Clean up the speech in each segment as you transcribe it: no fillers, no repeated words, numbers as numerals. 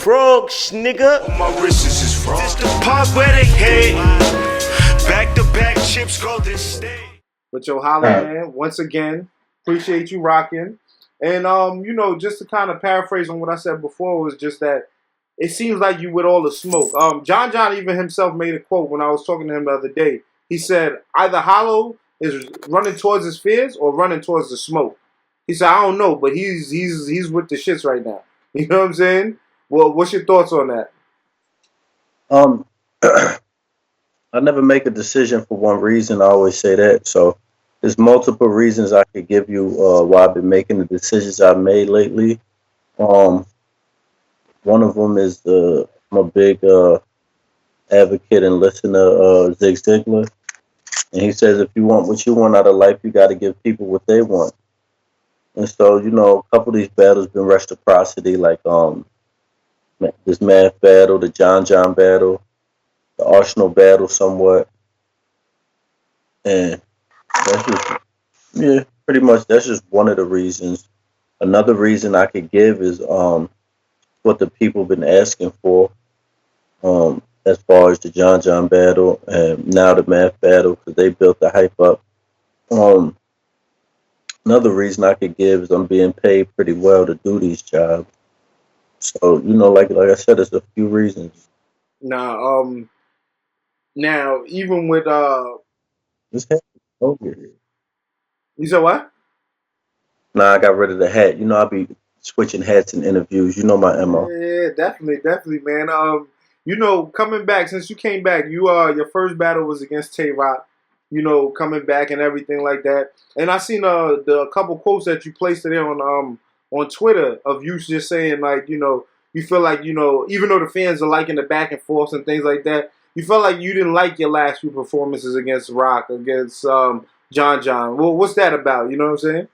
Frogs, nigga. My wrists is frogs. This the part where they hate. Back to back chips, Golden State. But yo, Holly, man, once again, appreciate you rocking. And just to kind of paraphrase on what I said before, was just that it seems like you with all the smoke. John even himself made a quote when I was talking to him the other day. He said either Hollow is running towards his fears or running towards the smoke. He said, I don't know, but he's with the shits right now. You know what I'm saying? Well, what's your thoughts on that? I never make a decision for one reason. I always say that. So there's multiple reasons I could give you why I've been making the decisions I've made lately. One of them is I'm a big advocate and listener of Zig Ziglar. And he says if you want what you want out of life, you got to give people what they want. And so, a couple of these battles been reciprocity, like this math battle, the John battle, the Arsenal battle somewhat. And that's just, pretty much that's just one of the reasons. Another reason I could give is what the people been asking for as far as the John battle and now the math battle, because they built the hype up. Another reason I could give is I'm being paid pretty well to do these jobs. So, like I said, there's a few reasons. Now, even with this hat over here. You said what? Nah, I got rid of the hat. I'll be switching hats in interviews. My MO. Yeah, definitely, man. Coming back, since you came back, your first battle was against THIIS. Coming back and everything like that. And I seen the couple quotes that you placed there on Twitter of you just saying like, you feel like, even though the fans are liking the back and forth and things like that, you felt like you didn't like your last few performances against Rock, against John. Well, what's that about? You know what I'm saying?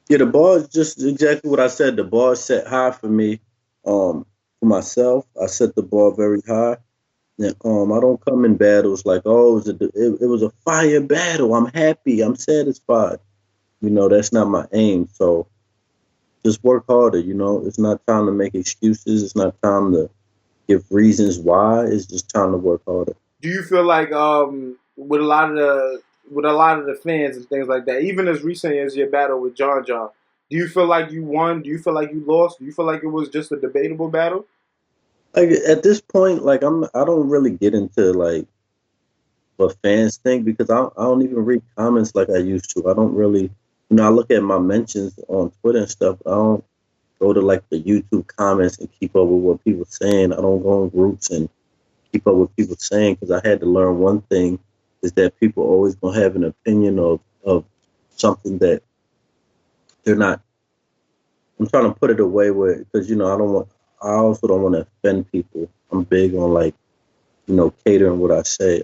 Yeah, the bar is just exactly what I said. The bar is set high for me. For myself, I set the bar very high. And, I don't come in battles like, it was a fire battle. I'm happy. I'm satisfied. That's not my aim. So just work harder. It's not time to make excuses. It's not time to give reasons why. It's just time to work harder. Do you feel like with a lot of the fans and things like that, even as recently as your battle with John, do you feel like you won? Do you feel like you lost? Do you feel like it was just a debatable battle? Like at this point, like I don't really get into like what fans think because I don't even read comments like I used to. I don't really, I look at my mentions on Twitter and stuff. I don't go to like the YouTube comments and keep up with what people are saying. I don't go in groups and keep up with people saying because I had to learn one thing is that people are always gonna have an opinion of something that they're not. I'm trying to put it away where because I also don't want to offend people. I'm big on like, catering what I say.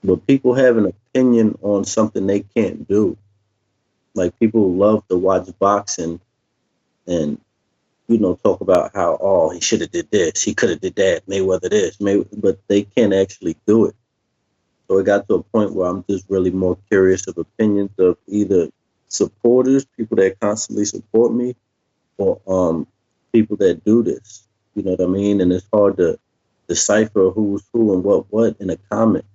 But people have an opinion on something they can't do. Like people love to watch boxing and, talk about how, he should have did this. He could have did that. Mayweather this. But they can't actually do it. So it got to a point where I'm just really more curious of opinions of either supporters, people that constantly support me, or people that do this, you know what I mean? And it's hard to decipher who's who and what in a comment.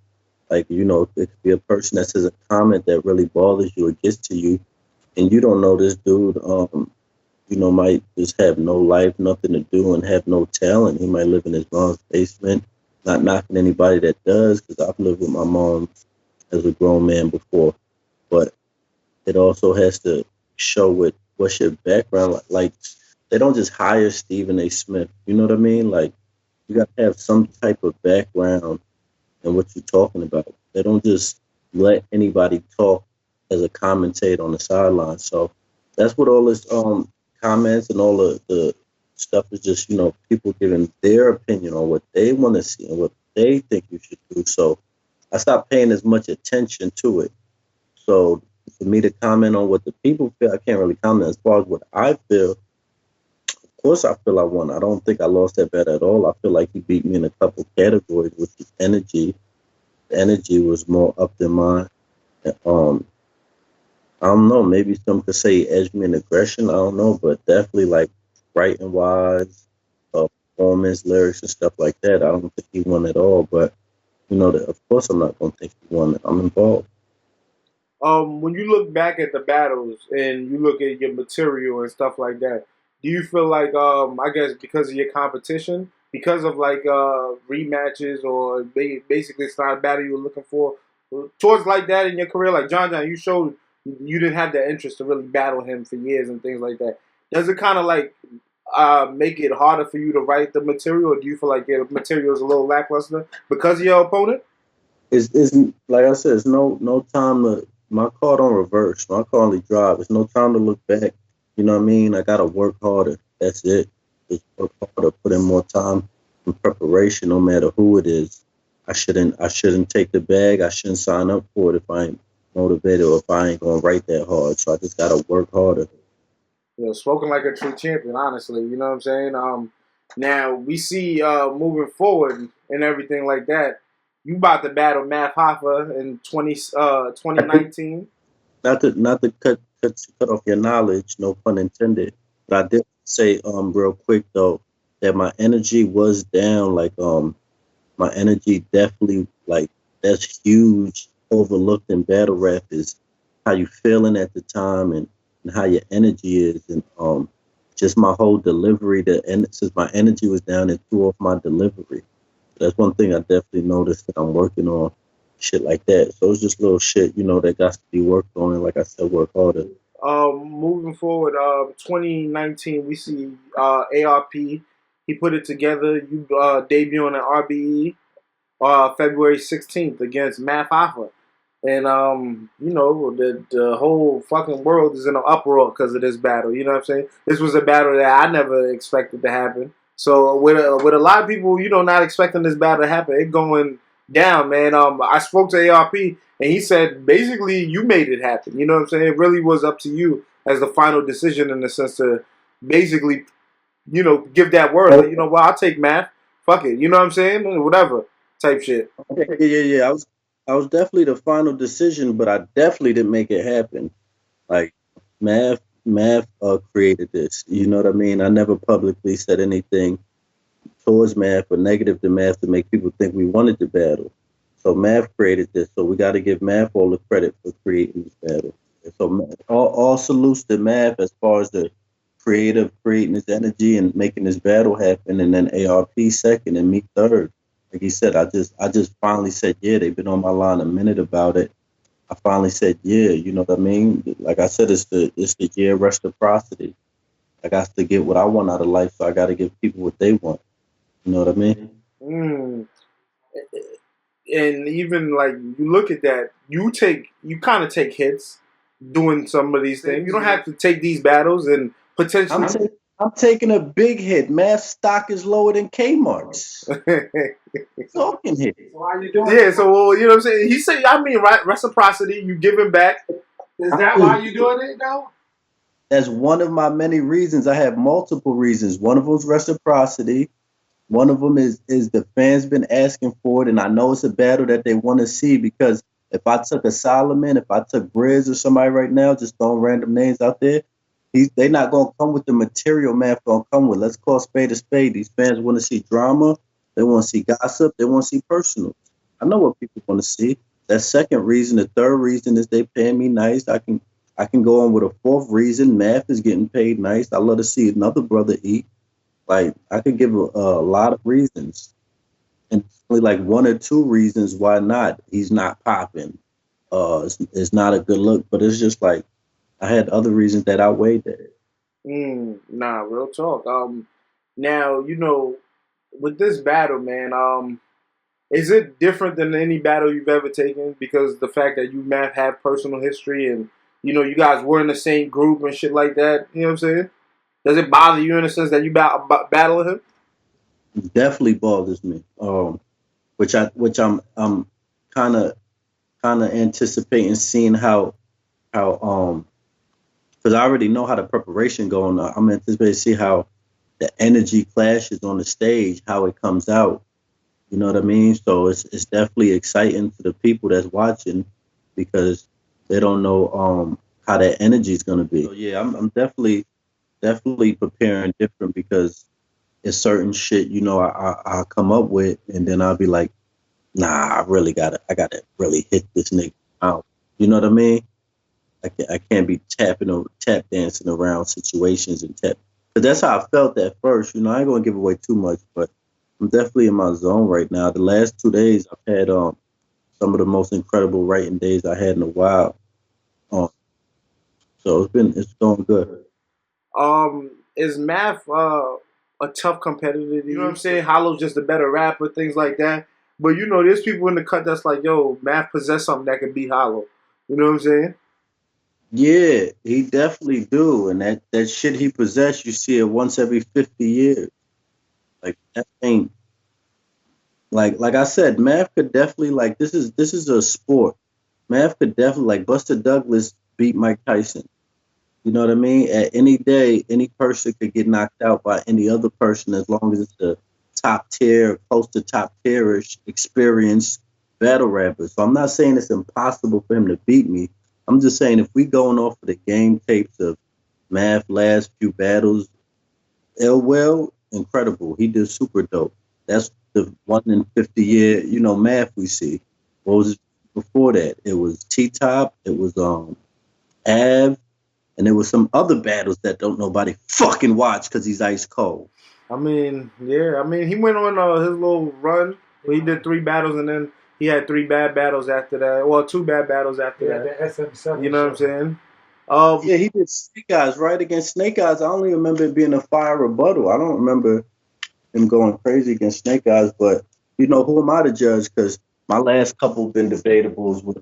Like, it could be a person that says a comment that really bothers you or gets to you, and you don't know this dude, might just have no life, nothing to do, and have no talent. He might live in his mom's basement, not knocking anybody that does, because I've lived with my mom as a grown man before. But it also has to show what's your background like. They don't just hire Stephen A. Smith. You know what I mean? Like, you got to have some type of background in what you're talking about. They don't just let anybody talk as a commentator on the sideline. So that's what all this comments and all the Stuff is just, people giving their opinion on what they want to see and what they think you should do. So I stopped paying as much attention to it. So for me to comment on what the people feel, I can't really comment. As far as what I feel, of course I feel I won. I don't think I lost that battle at all. I feel like he beat me in a couple categories, which is energy. The energy was more up than mine. Um, I don't know. Maybe some could say he edged me in aggression. I don't know, but definitely like writing wise, performance, lyrics, and stuff like that. I don't think he won at all. But of course, I'm not gonna think he won. I'm involved. When you look back at the battles and you look at your material and stuff like that, do you feel like I guess because of your competition, because of like rematches or basically it's not a battle you were looking for towards like that in your career, like John, you showed you didn't have the interest to really battle him for years and things like that. Does it kind of like make it harder for you to write the material, or do you feel like your material is a little lackluster because of your opponent? It's like I said, it's no time to my card on reverse. My card only drive. It's no time to look back. You know what I mean? I gotta work harder. That's it. Just work harder, put in more time and preparation, no matter who it is. I shouldn't take the bag. I shouldn't sign up for it if I ain't motivated or if I ain't gonna write that hard. So I just gotta work harder. Spoken like a true champion, honestly. You know what I'm saying? Now we see moving forward and everything like that. You about to battle Math Hoffa in 2019. Not to cut off your knowledge, no pun intended. But I did say real quick though that my energy was down. Like my energy definitely like that's huge overlooked in battle rap is how you feeling at the time and how your energy is and just my whole delivery. Since my energy was down, it threw off my delivery. That's one thing I definitely noticed that I'm working on, shit like that. So it's just little shit, that got to be worked on. And like I said, work harder. Moving forward, 2019, we see ARP. He put it together. You debut on the RBE February 16th against Math Hoffa. And, the whole fucking world is in an uproar because of this battle. You know what I'm saying? This was a battle that I never expected to happen. So with a lot of people, not expecting this battle to happen, it going down, man. I spoke to ARP and he said basically you made it happen. You know what I'm saying? It really was up to you as the final decision in the sense to basically, give that word. Like, well, I'll take Math. Fuck it. You know what I'm saying? Whatever type shit. Yeah. I was definitely the final decision, but I definitely didn't make it happen. Like math created this. You know what I mean? I never publicly said anything towards math or negative to math to make people think we wanted to battle. So math created this. So we got to give math all the credit for creating this battle. So all salutes to math as far as the creating this energy and making this battle happen, and then ARP second and me third. Like he said, I just finally said yeah. They've been on my line a minute about it. I finally said yeah. You know what I mean? Like I said, it's the year of reciprocity. I got to get what I want out of life, so I got to give people what they want. You know what I mean? Mm. And even like you look at that, you kind of take hits doing some of these things. You don't have to take these battles and potentially. I'm taking a big hit. Math stock is lower than Kmart's. Talking here. Why you doing? Yeah, so you know what I'm saying. He said, I mean, right? Reciprocity. You giving back. Is that why you doing it though? That's one of my many reasons. I have multiple reasons. One of them is reciprocity. One of them is the fans been asking for it, and I know it's a battle that they want to see because if I took a Solomon, if I took Briz or somebody right now, just throwing random names out there, they not gonna come with the material Math gonna come with. Let's call spade a spade. These fans want to see drama. They want to see gossip. They want to see personal. I know what people want to see. That second reason. The third reason is they paying me nice. I can go on with a fourth reason. Math is getting paid nice. I love to see another brother eat. Like I could give a lot of reasons, and only like one or two reasons why not. He's not popping. It's not a good look, but it's just like I had other reasons that outweighed that. Nah, real talk. Now with this battle, man. Is it different than any battle you've ever taken? Because the fact that you Math have personal history and you guys were in the same group and shit like that. You know what I'm saying? Does it bother you in a sense that you battling him? It definitely bothers me. Which I'm kind of anticipating seeing how because I already know how the preparation going. I'm anticipating to see how the energy clashes on the stage, how it comes out. You know what I mean? So it's definitely exciting to the people that's watching because they don't know how that energy is gonna be. So yeah, I'm definitely preparing different because it's certain shit I come up with and then I'll be like, nah, I gotta really hit this nigga out. You know what I mean? I can't be tap dancing around situations and tap. But that's how I felt at first. I ain't gonna give away too much, but I'm definitely in my zone right now. The last 2 days I've had some of the most incredible writing days I had in a while. So it's going good. Is Math a tough competitor? You know what I'm saying? Hollow's just a better rapper, things like that. But there's people in the cut that's like, yo, Math possess something that could beat Hollow. You know what I'm saying? Yeah, he definitely do. And that shit he possessed, you see it once every 50 years. Like that ain't like I said, Math could definitely this is a sport. Math could definitely Buster Douglas beat Mike Tyson. You know what I mean? At any day, any person could get knocked out by any other person as long as it's the top tier, close to top tierish, experienced battle rapper. So I'm not saying it's impossible for him to beat me. I'm just saying if we going off of the game tapes of Math last few battles, well, incredible. He did super dope. That's the 1 in 50 year, Math we see. What was it before that? It was T-Top, it was Av, and there was some other battles that don't nobody fucking watch because he's ice cold. I mean, yeah. I mean, he went on his little run where he did 3 battles and then he had 3 bad battles after that. Well, 2 bad battles after that. The SM7. You know what I'm saying? Yeah, he did Snake Eyes, right? Against Snake Eyes, I only remember it being a fire rebuttal. I don't remember him going crazy against Snake Eyes, but who am I to judge? Because my last couple been debatable with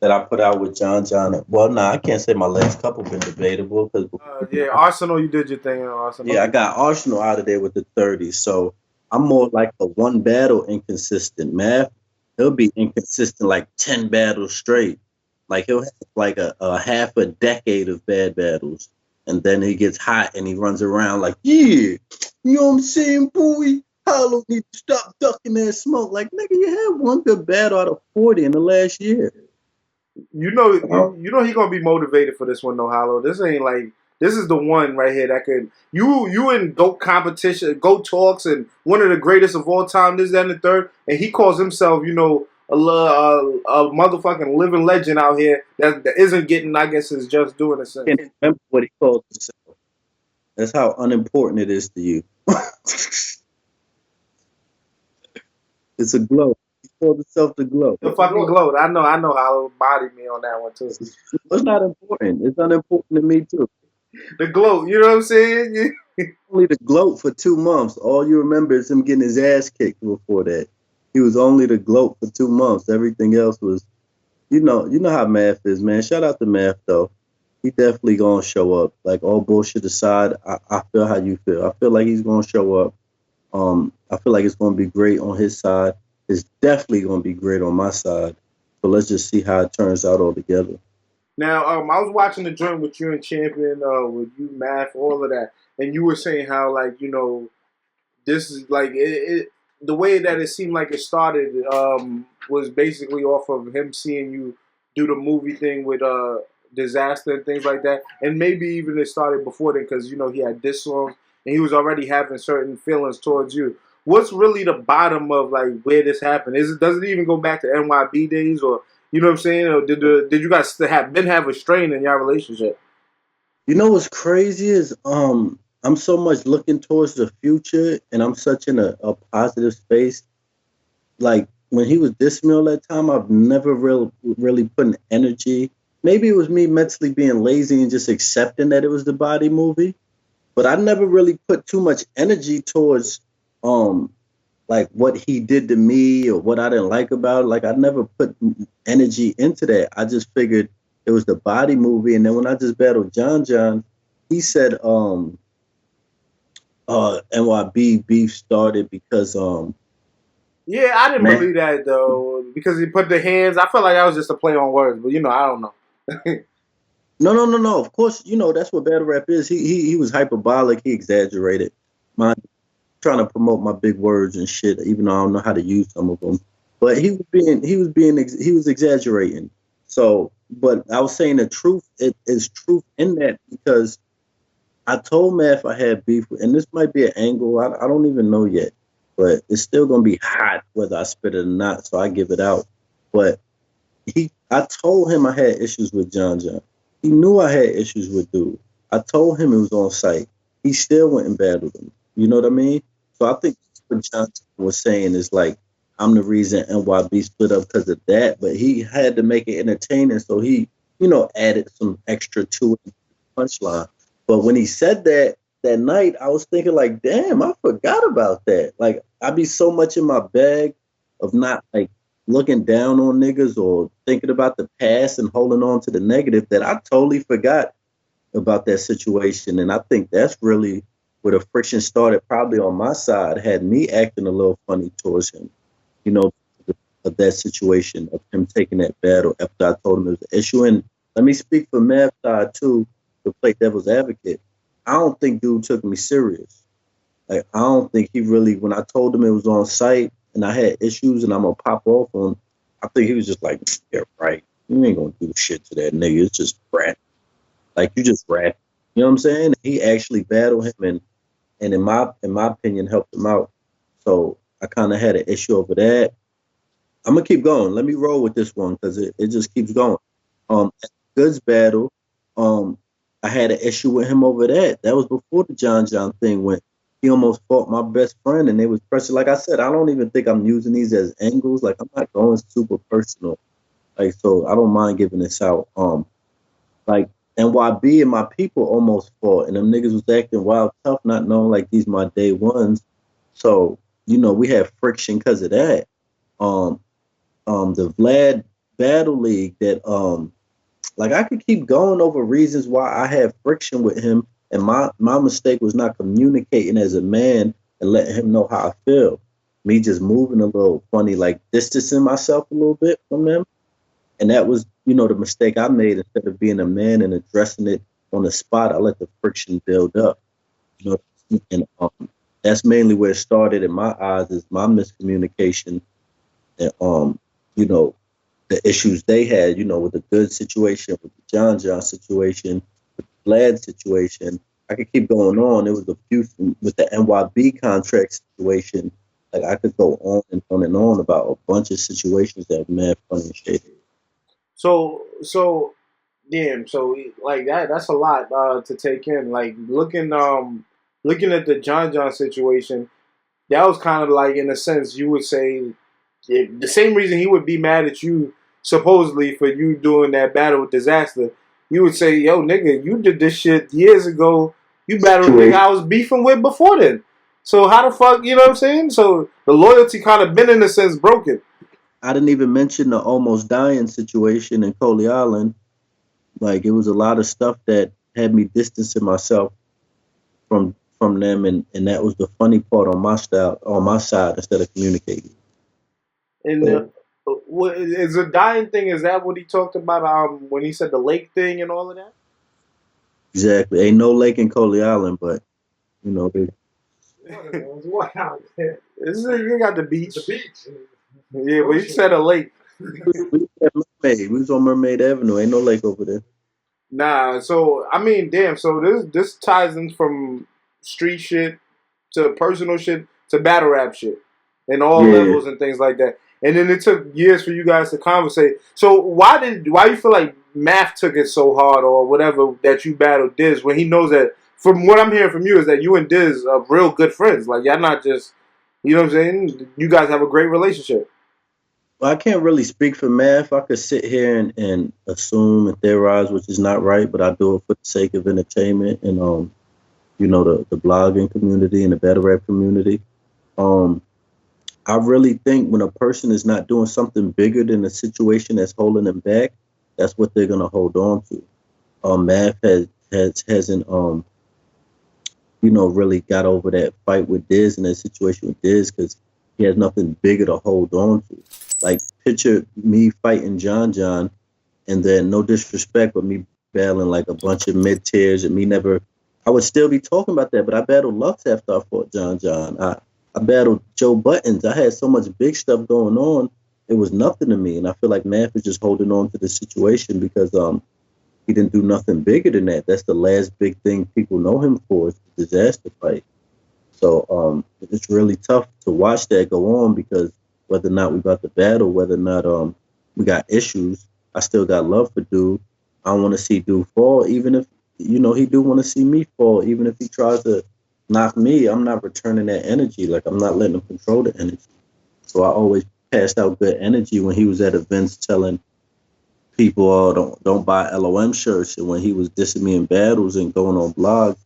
that I put out with John. Well, nah, I can't say my last couple been debatable because yeah, Arsenal, you did your thing in Arsenal. Yeah, I got Arsenal out of there with the 30. So I'm more like a one battle inconsistent. Math, he'll be inconsistent like 10 battles straight. Like he'll have like a half a decade of bad battles. And then he gets hot and he runs around like, yeah, you know what I'm saying, boy? Hollow need to stop ducking that smoke. Like, nigga, you had one good battle out of 40 in the last year. You know he gonna be motivated for this one though, Hollow. This ain't like this is the one right here that could you in GOAT competition, GOAT talks, and one of the greatest of all time. This, that, and the third, and he calls himself, a motherfucking living legend out here that isn't getting, I guess, is just doing it. I can't remember what he called himself. That's how unimportant it is to you. It's a glow. He called himself the glow. The fucking glow. I know Hollow bodied me on that one too. It's not important. It's unimportant to me too. The gloat, you know what I'm saying? Only the gloat for 2 months. All you remember is him getting his ass kicked before that. He was only the gloat for 2 months. Everything else was, you know how Math is, man. Shout out to Math though. He definitely gonna show up. Like all bullshit aside, I feel how you feel. I feel like he's gonna show up. I feel like it's gonna be great on his side. It's definitely gonna be great on my side. So let's just see how it turns out all together. Now, I was watching the joint with you and Champion, with you, Math, all of that, and you were saying how, this is like the way that it seemed like it started was basically off of him seeing you do the movie thing with Disaster and things like that, and maybe even it started before then because he had this song and he was already having certain feelings towards you. What's really the bottom of where this happened? Does it even go back to NYB days or? You know what I'm saying? Or did you guys have a strain in your relationship? You know what's crazy is I'm so much looking towards the future and I'm such in a positive space. Like when he was dissing me all that time, I've never really put an energy. Maybe it was me mentally being lazy and just accepting that it was the body movie. But I never really put too much energy towards what he did to me or what I didn't like about it. I never put energy into that. I just figured it was the body movie. And then when I just battled John, he said NYB beef started because Yeah, I didn't man, believe that though because he put the hands. I felt like that was just a play on words, but I don't know. no. Of course, that's what battle rap is. He was hyperbolic. He exaggerated. My trying to promote my big words and shit, even though I don't know how to use some of them. But he was exaggerating. So, but I was saying the truth. It is truth in that because I told Math I had beef, and this might be an angle. I don't even know yet, but it's still gonna be hot whether I spit it or not. So I give it out. But I told him I had issues with John John. He knew I had issues with Dude. I told him it was on site. He still went and battled him. You know what I mean? So I think what John was saying is like, I'm the reason NYB split up because of that, but he had to make it entertaining, so he, added some extra to it, punchline. But when he said that night, I was thinking like, damn, I forgot about that. Like, I be so much in my bag of not like looking down on niggas or thinking about the past and holding on to the negative that I totally forgot about that situation. And I think that's really where the friction started, probably on my side, had me acting a little funny towards him, you know, of that situation, of him taking that battle after I told him it was an issue. And let me speak for Mav's side too, to play devil's advocate. I don't think dude took me serious. Like, I don't think he really, when I told him it was on site and I had issues and I'm gonna pop off on, I think he was just like, yeah, right. You ain't gonna do shit to that nigga. It's just rap. Like, you just rap. You know what I'm saying? He actually battled him and in my opinion helped him out. So I kind of had an issue over that. I'm gonna keep going. Let me roll with this one because it just keeps going. At the Goods battle, I had an issue with him over that. That was before the John John thing went. He almost fought my best friend, and they was pressing. Like I said, I don't even think I'm using these as angles. Like, I'm not going super personal. Like, so I don't mind giving this out. Like NYB and my people almost fought, and them niggas was acting wild tough, not knowing like these my day ones. So we had friction because of that. Um, the Vlad Battle League that like, I could keep going over reasons why I had friction with him, and my mistake was not communicating as a man and letting him know how I feel. Me just moving a little funny, like distancing myself a little bit from them. And that was, the mistake I made. Instead of being a man and addressing it on the spot, I let the friction build up. And that's mainly where it started in my eyes, is my miscommunication and the issues they had, with the Good situation, with the John John situation, with the Vlad situation. I could keep going on. There was a few with the NYB contract situation. Like, I could go on and on and on about a bunch of situations that were mad funny and shady. So damn. So like that's a lot to take in. Like looking at the John John situation, that was kind of like, in a sense, you would say the same reason he would be mad at you supposedly for you doing that battle with Disaster. You would say, yo, nigga, you did this shit years ago. You battled a nigga I was beefing with before then. So how the fuck, you know what I'm saying? So the loyalty kind of been, in a sense, broken. I didn't even mention the almost dying situation in Coley Island. Like, it was a lot of stuff that had me distancing myself from them, and that was the funny part on my side, instead of communicating. And what is a dying thing? Is that what he talked about? When he said the lake thing and all of that. Exactly. Ain't no lake in Coley Island, but they, Wow. You got the beach. The beach. Yeah, but he said a lake. we was on Mermaid Avenue. Ain't no lake over there. Nah, so I mean, damn. So this ties in from street shit to personal shit to battle rap shit, and all levels and things like that. And then it took years for you guys to conversate. So why you feel like Math took it so hard, or whatever, that you battled Diz, when he knows that? From what I'm hearing from you is that you and Diz are real good friends. Like, y'all not just, you know what I'm saying? You guys have a great relationship. Well, I can't really speak for Math. I could sit here and assume and theorize, which is not right, but I do it for the sake of entertainment and the blogging community and the battle rap community. I really think when a person is not doing something bigger than a situation that's holding them back, that's what they're gonna hold on to. Math hasn't really got over that fight with Diz and that situation with Diz because he has nothing bigger to hold on to. Like, picture me fighting John, and then no disrespect, but me battling like a bunch of mid tiers, and me never. I would still be talking about that, but I battled Lux after I fought John. I battled Joe Buttons. I had so much big stuff going on. It was nothing to me, and I feel like Math is just holding on to the situation because he didn't do nothing bigger than that. That's the last big thing people know him for is the disaster fight. So it's really tough to watch that go on because whether or not we about to battle, whether or not we got issues, I still got love for Dude. I don't want to see Dude fall, even if he do want to see me fall. Even if he tries to knock me, I'm not returning that energy. Like, I'm not letting him control the energy. So I always passed out good energy when he was at events telling people, "Oh, don't buy LOM shirts." And when he was dissing me in battles and going on blogs,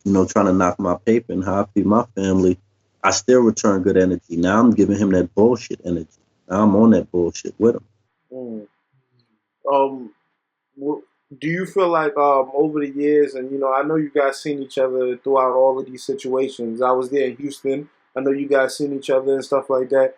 trying to knock my paper and how I feed my family, I still return good energy. Now I'm giving him that bullshit energy. Now I'm on that bullshit with him. Mm. Do you feel like over the years, and I know you guys seen each other throughout all of these situations. I was there in Houston. I know you guys seen each other and stuff like that.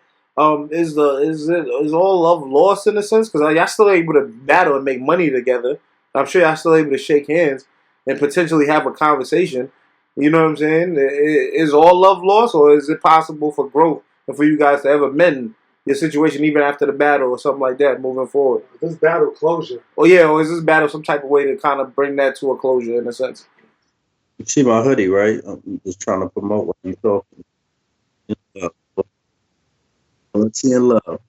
Is all love lost in a sense? Because y'all still able to battle and make money together. I'm sure y'all still able to shake hands and potentially have a conversation. You know what I'm saying? Is all love lost, or is it possible for growth and for you guys to ever mend your situation even after the battle or something like that moving forward? This battle closure. Oh yeah, or is this battle some type of way to kind of bring that to a closure in a sense? You see my hoodie, right? I'm just trying to promote what you're talking. Let's see in love.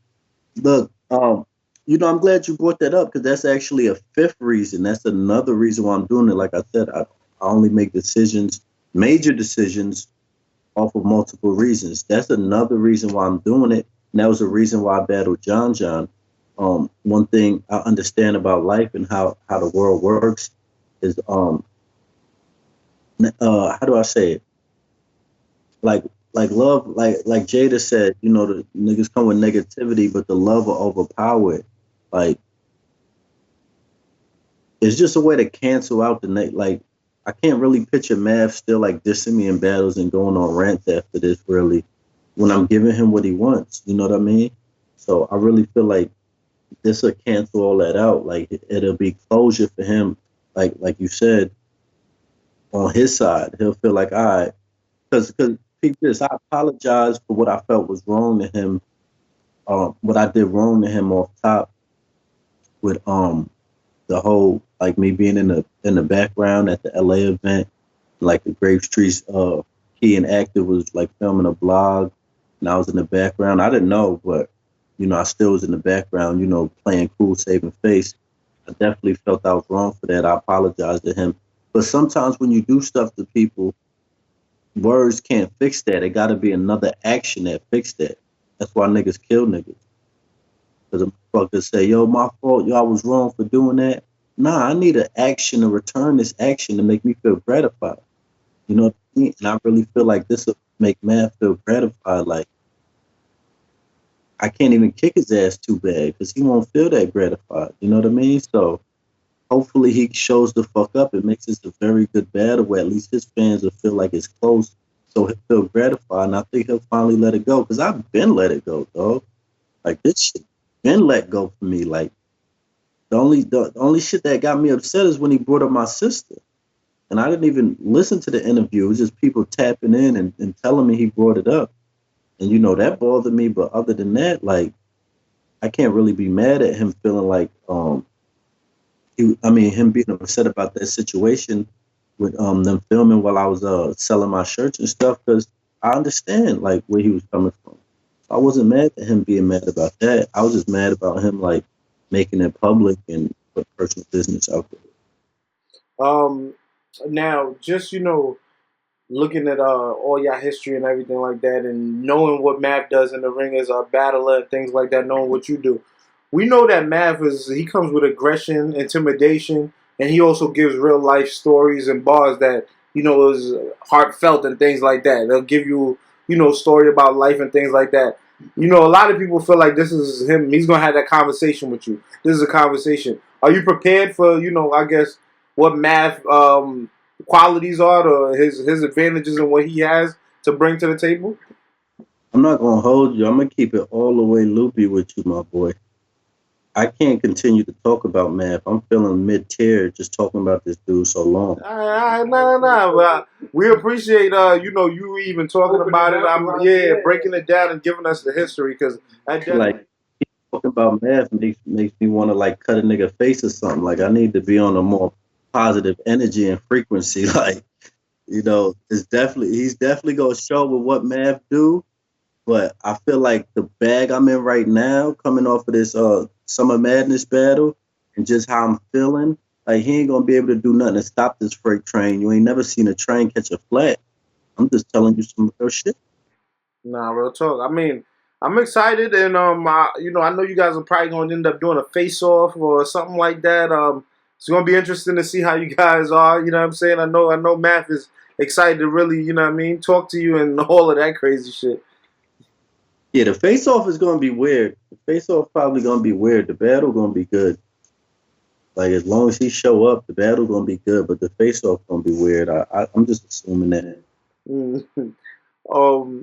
Look, I'm glad you brought that up because that's actually a fifth reason. That's another reason why I'm doing it. Like I said, I only make decisions, major decisions, off of multiple reasons. That's another reason why I'm doing it. And that was a reason why I battled John. One thing I understand about life and how the world works is how do I say it? Like love, like Jada said, the niggas come with negativity, but the love will overpower it. Like, it's just a way to cancel out the like. I can't really picture Mav still like dissing me in battles and going on rants after this. Really, when I'm giving him what he wants, you know what I mean? So I really feel like this will cancel all that out. Like, it'll be closure for him. Like you said, on his side, he'll feel like, all right, because this, I apologize for what I felt was wrong to him. What I did wrong to him off top with the whole, like, me being in the background at the LA event, like the Grape Street's key and actor was like filming a blog, and I was in the background. I didn't know, but I still was in the background, playing cool, saving face. I definitely felt I was wrong for that. I apologize to him. But sometimes when you do stuff to people, words can't fix that. It got to be another action that fixed that. That's why niggas kill niggas. Because a motherfucker say, yo, my fault, yo, I was wrong for doing that. Nah, I need an action to return this action to make me feel gratified. You know what I mean? And I really feel like this will make man feel gratified. Like, I can't even kick his ass too bad because he won't feel that gratified. You know what I mean? So hopefully he shows the fuck up. It makes this a very good battle where at least his fans will feel like it's close. So he'll feel gratified. And I think he'll finally let it go because I've been let it go, dog. Like, this shit been let go for me. Like, the only shit that got me upset is when he brought up my sister. And I didn't even listen to the interview. It was just people tapping in and telling me he brought it up. And, that bothered me. But other than that, like, I can't really be mad at him feeling like, him being upset about that situation with them filming while I was selling my shirts and stuff, because I understand, like, where he was coming from. I wasn't mad at him being mad about that. I was just mad about him, like, making it public and put personal business out there. Now, just looking at all your history and everything like that, and knowing what Mav does in the ring as a battler and things like that, knowing what you do, we know that Mav he comes with aggression, intimidation, and he also gives real life stories and bars that is heartfelt and things like that. They'll give you story about life and things like that. A lot of people feel like this is him. He's gonna have that conversation with you. This is a conversation. Are you prepared for I guess what Math qualities are, or his advantages and what he has to bring to the table? I'm not gonna hold you. I'm gonna keep it all the way loopy with you, my boy. I can't continue to talk about Math. I'm feeling mid-tier just talking about this dude so long. No. We appreciate you even talking about it. Breaking it down and giving us the history, because I Like talking about Math makes me want to like cut a nigga face or something. Like I need to be on a more positive energy and frequency. Like he's definitely gonna show with what Math do. But I feel like the bag I'm in right now, coming off of this Summer Madness battle, and just how I'm feeling, like he ain't gonna be able to do nothing to stop this freight train. You ain't never seen a train catch a flat. I'm just telling you some real shit. Nah, real talk. I mean, I'm excited, and I know you guys are probably going to end up doing a face-off or something like that. It's going to be interesting to see how you guys are. You know what I'm saying? I know Math is excited to really, you know what I mean, talk to you and all of that crazy shit. Yeah, the face off is gonna be weird. The face off probably gonna be weird. The battle gonna be good. Like as long as he show up, the battle gonna be good. But the face off gonna be weird. I'm just assuming that. Mm-hmm.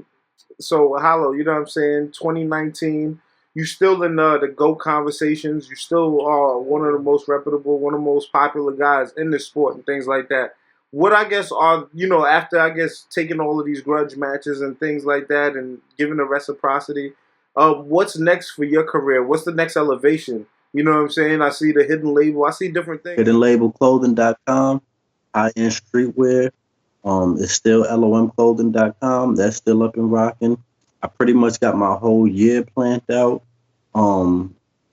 So, Hollow, you know what I'm saying? 2019, you still in the GOAT conversations. You still are one of the most reputable, one of the most popular guys in this sport and things like that. What I guess are, after I guess taking all of these grudge matches and things like that and giving the reciprocity, what's next for your career? What's the next elevation? You know what I'm saying? I see the hidden label. I see different things. Hiddenlabelclothing.com, high-end streetwear. It's still lomclothing.com. That's still up and rocking. I pretty much got my whole year planned out.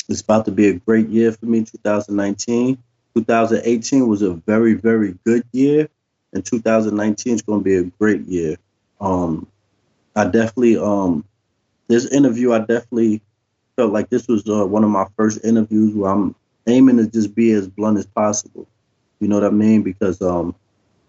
It's about to be a great year for me, 2019. 2018 was a very, very good year, and 2019 is going to be a great year. I definitely, this interview, I definitely felt like this was one of my first interviews where I'm aiming to just be as blunt as possible. You know what I mean? Because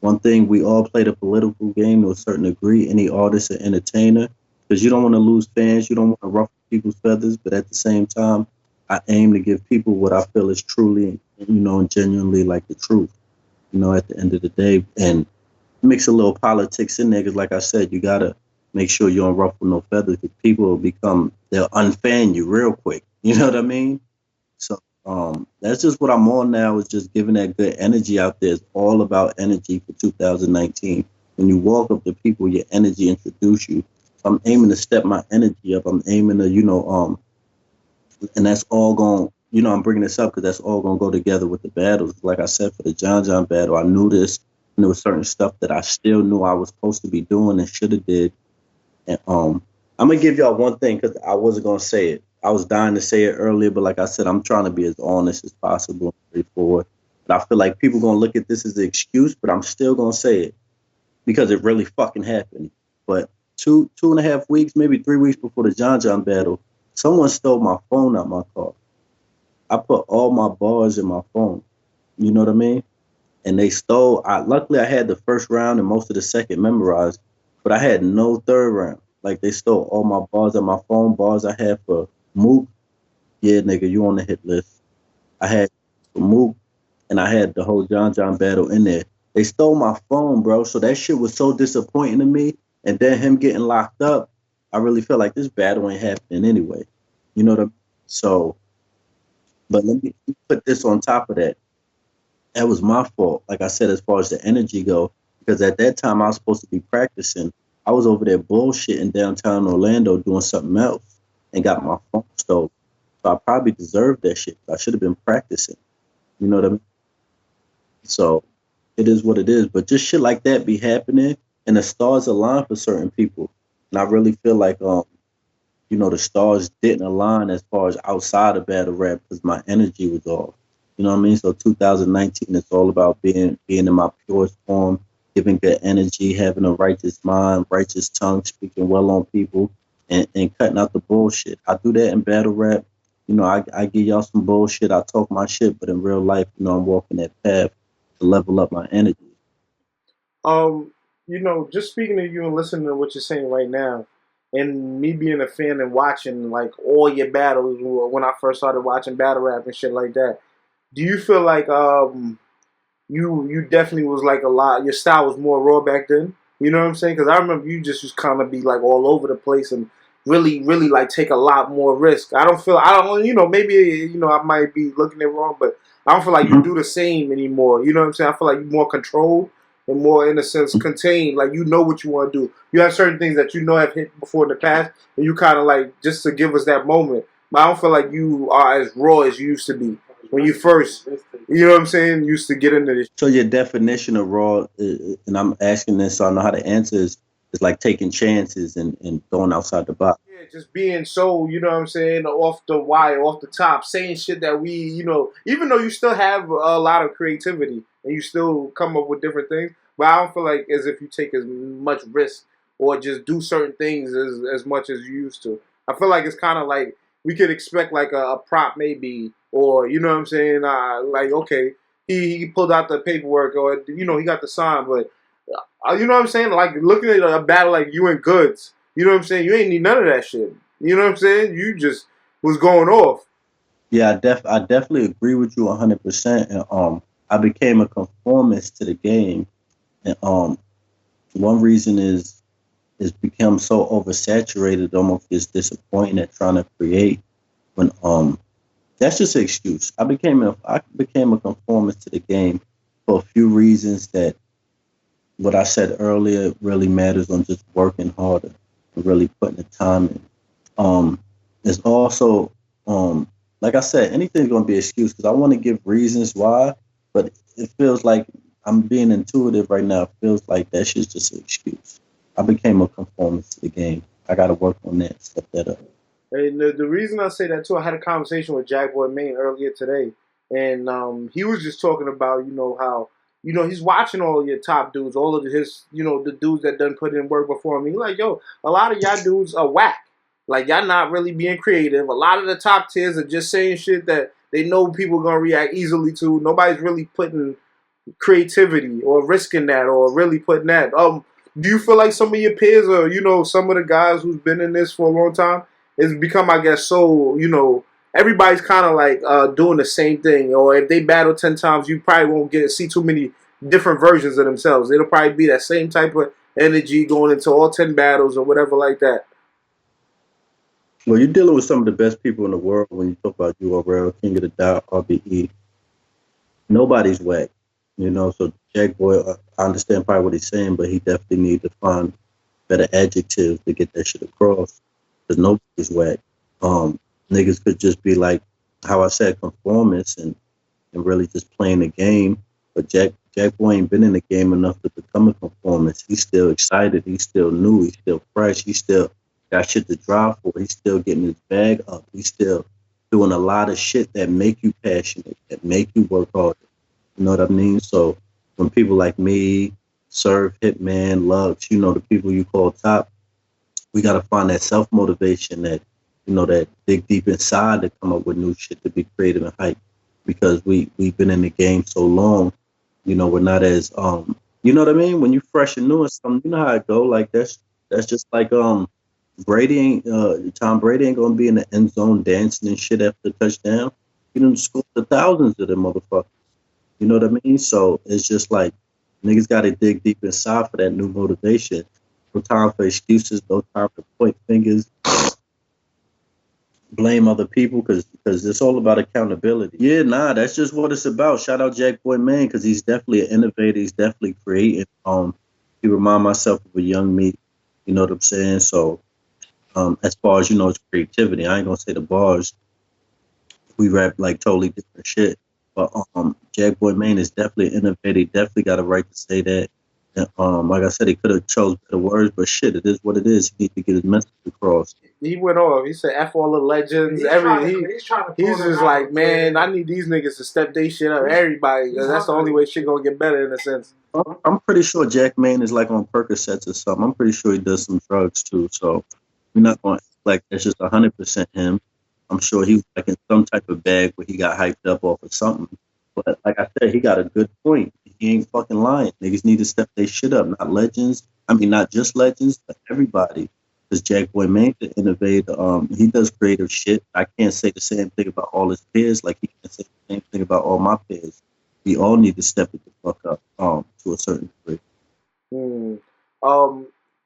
one thing, we all play the political game to a certain degree, any artist or entertainer, because you don't want to lose fans, you don't want to ruffle people's feathers, but at the same time, I aim to give people what I feel is truly, and genuinely like the truth, at the end of the day, and mix a little politics in there, because like I said, you got to make sure you don't ruffle no feathers, because people they'll unfan you real quick, you know what I mean? So that's just what I'm on now, is just giving that good energy out there. It's all about energy for 2019. When you walk up to people, your energy introduce you. So I'm aiming to step my energy up. I'm aiming to, and that's all going, I'm bringing this up because that's all going to go together with the battles. Like I said, for the John battle, I knew this, and there was certain stuff that I still knew I was supposed to be doing and should have did. And I'm going to give y'all one thing, because I wasn't going to say it. I was dying to say it earlier, but like I said, I'm trying to be as honest as possible and straightforward. But I feel like people going to look at this as an excuse, but I'm still going to say it because it really fucking happened. But 2.5 weeks, maybe 3 weeks before the John battle, someone stole my phone out my car. I put all my bars in my phone. You know what I mean? And they stole. Luckily, I had the first round and most of the second memorized, but I had no third round. Like, they stole all my bars on my phone, bars I had for Mook. Yeah, nigga, you on the hit list. I had for Mook, and I had the whole John battle in there. They stole my phone, bro. So that shit was so disappointing to me. And then him getting locked up, I really felt like this battle ain't happening anyway. You know what I mean? So, but let me put this on top of that. That was my fault, like I said, as far as the energy go, because at that time I was supposed to be practicing. I was over there bullshitting downtown Orlando doing something else and got my phone stolen. So I probably deserved that shit. I should have been practicing. You know what I mean? So it is what it is. But just shit like that be happening, and the stars align for certain people. And I really feel like, the stars didn't align as far as outside of battle rap because my energy was off. You know what I mean? So 2019, it's all about being in my purest form, giving good energy, having a righteous mind, righteous tongue, speaking well on people, and cutting out the bullshit. I do that in battle rap. I give y'all some bullshit. I talk my shit, but in real life, I'm walking that path to level up my energy. Just speaking to you and listening to what you're saying right now, and me being a fan and watching like all your battles when I first started watching battle rap and shit like that, do you feel like you definitely was like a lot. Your style was more raw back then. You know what I'm saying? Because I remember you just kind of be like all over the place and really like take a lot more risk. I don't maybe I might be looking at it wrong, but I don't feel like you do the same anymore. You know what I'm saying? I feel like you're more controlled and more in a sense contained. Like you know what you want to do. You have certain things that you know have hit before in the past, and you kind of like just to give us that moment. But I don't feel like you are as raw as you used to be when you first. You know what I'm saying? Used to get into this. So your definition of raw, and I'm asking this so I know how to answer, is like taking chances and going outside the box. Yeah, just being so, you know what I'm saying, off the wire, off the top, saying shit that we, even though you still have a lot of creativity and you still come up with different things, but I don't feel like as if you take as much risk or just do certain things as much as you used to. I feel like it's kind of like we could expect like a prop maybe, or you know what I'm saying, like okay, he pulled out the paperwork or he got the sign, but you know what I'm saying, like looking at a battle like you and Goods. You know what I'm saying? You ain't need none of that shit. You know what I'm saying? You just was going off. Yeah, I definitely agree with you 100%. And I became a conformist to the game, and one reason is it's become so oversaturated, almost gets disappointing at trying to create. When that's just an excuse. I became a conformist to the game for a few reasons that what I said earlier really matters on just working harder. Really putting the time in. There's also, like I said, anything's going to be an excuse because I want to give reasons why, but it feels like I'm being intuitive right now. It feels like that shit's just an excuse. I became a conformist to the game. I got to work on that, step that up. And the reason I say that too, I had a conversation with Jack Boy Maine earlier today, and he was just talking about how he's watching all of your top dudes, all of his the dudes that done put in work before him. He's like, yo, a lot of y'all dudes are whack. Like y'all not really being creative. A lot of the top tiers are just saying shit that they know people are gonna react easily to. Nobody's really putting creativity or risking that or really putting that. Do you feel like some of your peers or some of the guys who's been in this for a long time? It's become, I guess, so, everybody's kind of like doing the same thing. Or if they battle 10 times, you probably won't see too many different versions of themselves. It'll probably be that same type of energy going into all 10 battles or whatever like that. Well, you're dealing with some of the best people in the world when you talk about URL, King of the Dot, RBE. Nobody's whack, so Jack Boy, I understand probably what he's saying, but he definitely needs to find better adjectives to get that shit across. Because nobody's whack. Niggas could just be like how I said, conformists and really just playing the game. But Jack Boy ain't been in the game enough to become a conformist. He's still excited. He's still new. He's still fresh. He's still got shit to drive for. He's still getting his bag up. He's still doing a lot of shit that make you passionate, that make you work harder. You know what I mean? So when people like me, Serve, Hitman, Lux, the people you call top, we got to find that self-motivation, that dig deep inside to come up with new shit, to be creative and hype, because we've been in the game so long, we're not as, you know what I mean? When you fresh and new and something, you know how it go. Like that's just like, Tom Brady ain't going to be in the end zone dancing and shit after the touchdown. He done scored the thousands of them motherfuckers. You know what I mean? So it's just like, niggas got to dig deep inside for that new motivation. No time for excuses, no time to point fingers, blame other people, because it's all about accountability. Yeah, that's just what it's about. Shout out Jack Boy Man, because he's definitely an innovator. He's definitely creative. He remind myself of a young me. You know what I'm saying? So as far as it's creativity, I ain't gonna say the bars. We rap like totally different shit. But Jack Boy Man is definitely an innovator. He definitely got a right to say that. Like I said, he could have chose better words, but shit, it is what it is. He need to get his message across. He went off. He said F all the legends. He's just like, man, I need these niggas to step their shit up. Everybody, because that's the only way shit gonna get better in a sense. I'm pretty sure Jack Man is like on Percocets or something. I'm pretty sure he does some drugs too. So we're not going to act like that's just 100% him. I'm sure he was like in some type of bag where he got hyped up off of something. But like I said, he got a good point. He ain't fucking lying. Niggas need to step their shit up. Not legends. I mean, not just legends, but everybody. Because Jack Boy Man to innovate. He does creative shit. I can't say the same thing about all his peers. Like he can't say the same thing about all my peers. we all need to step it the fuck up to a certain degree. Hmm.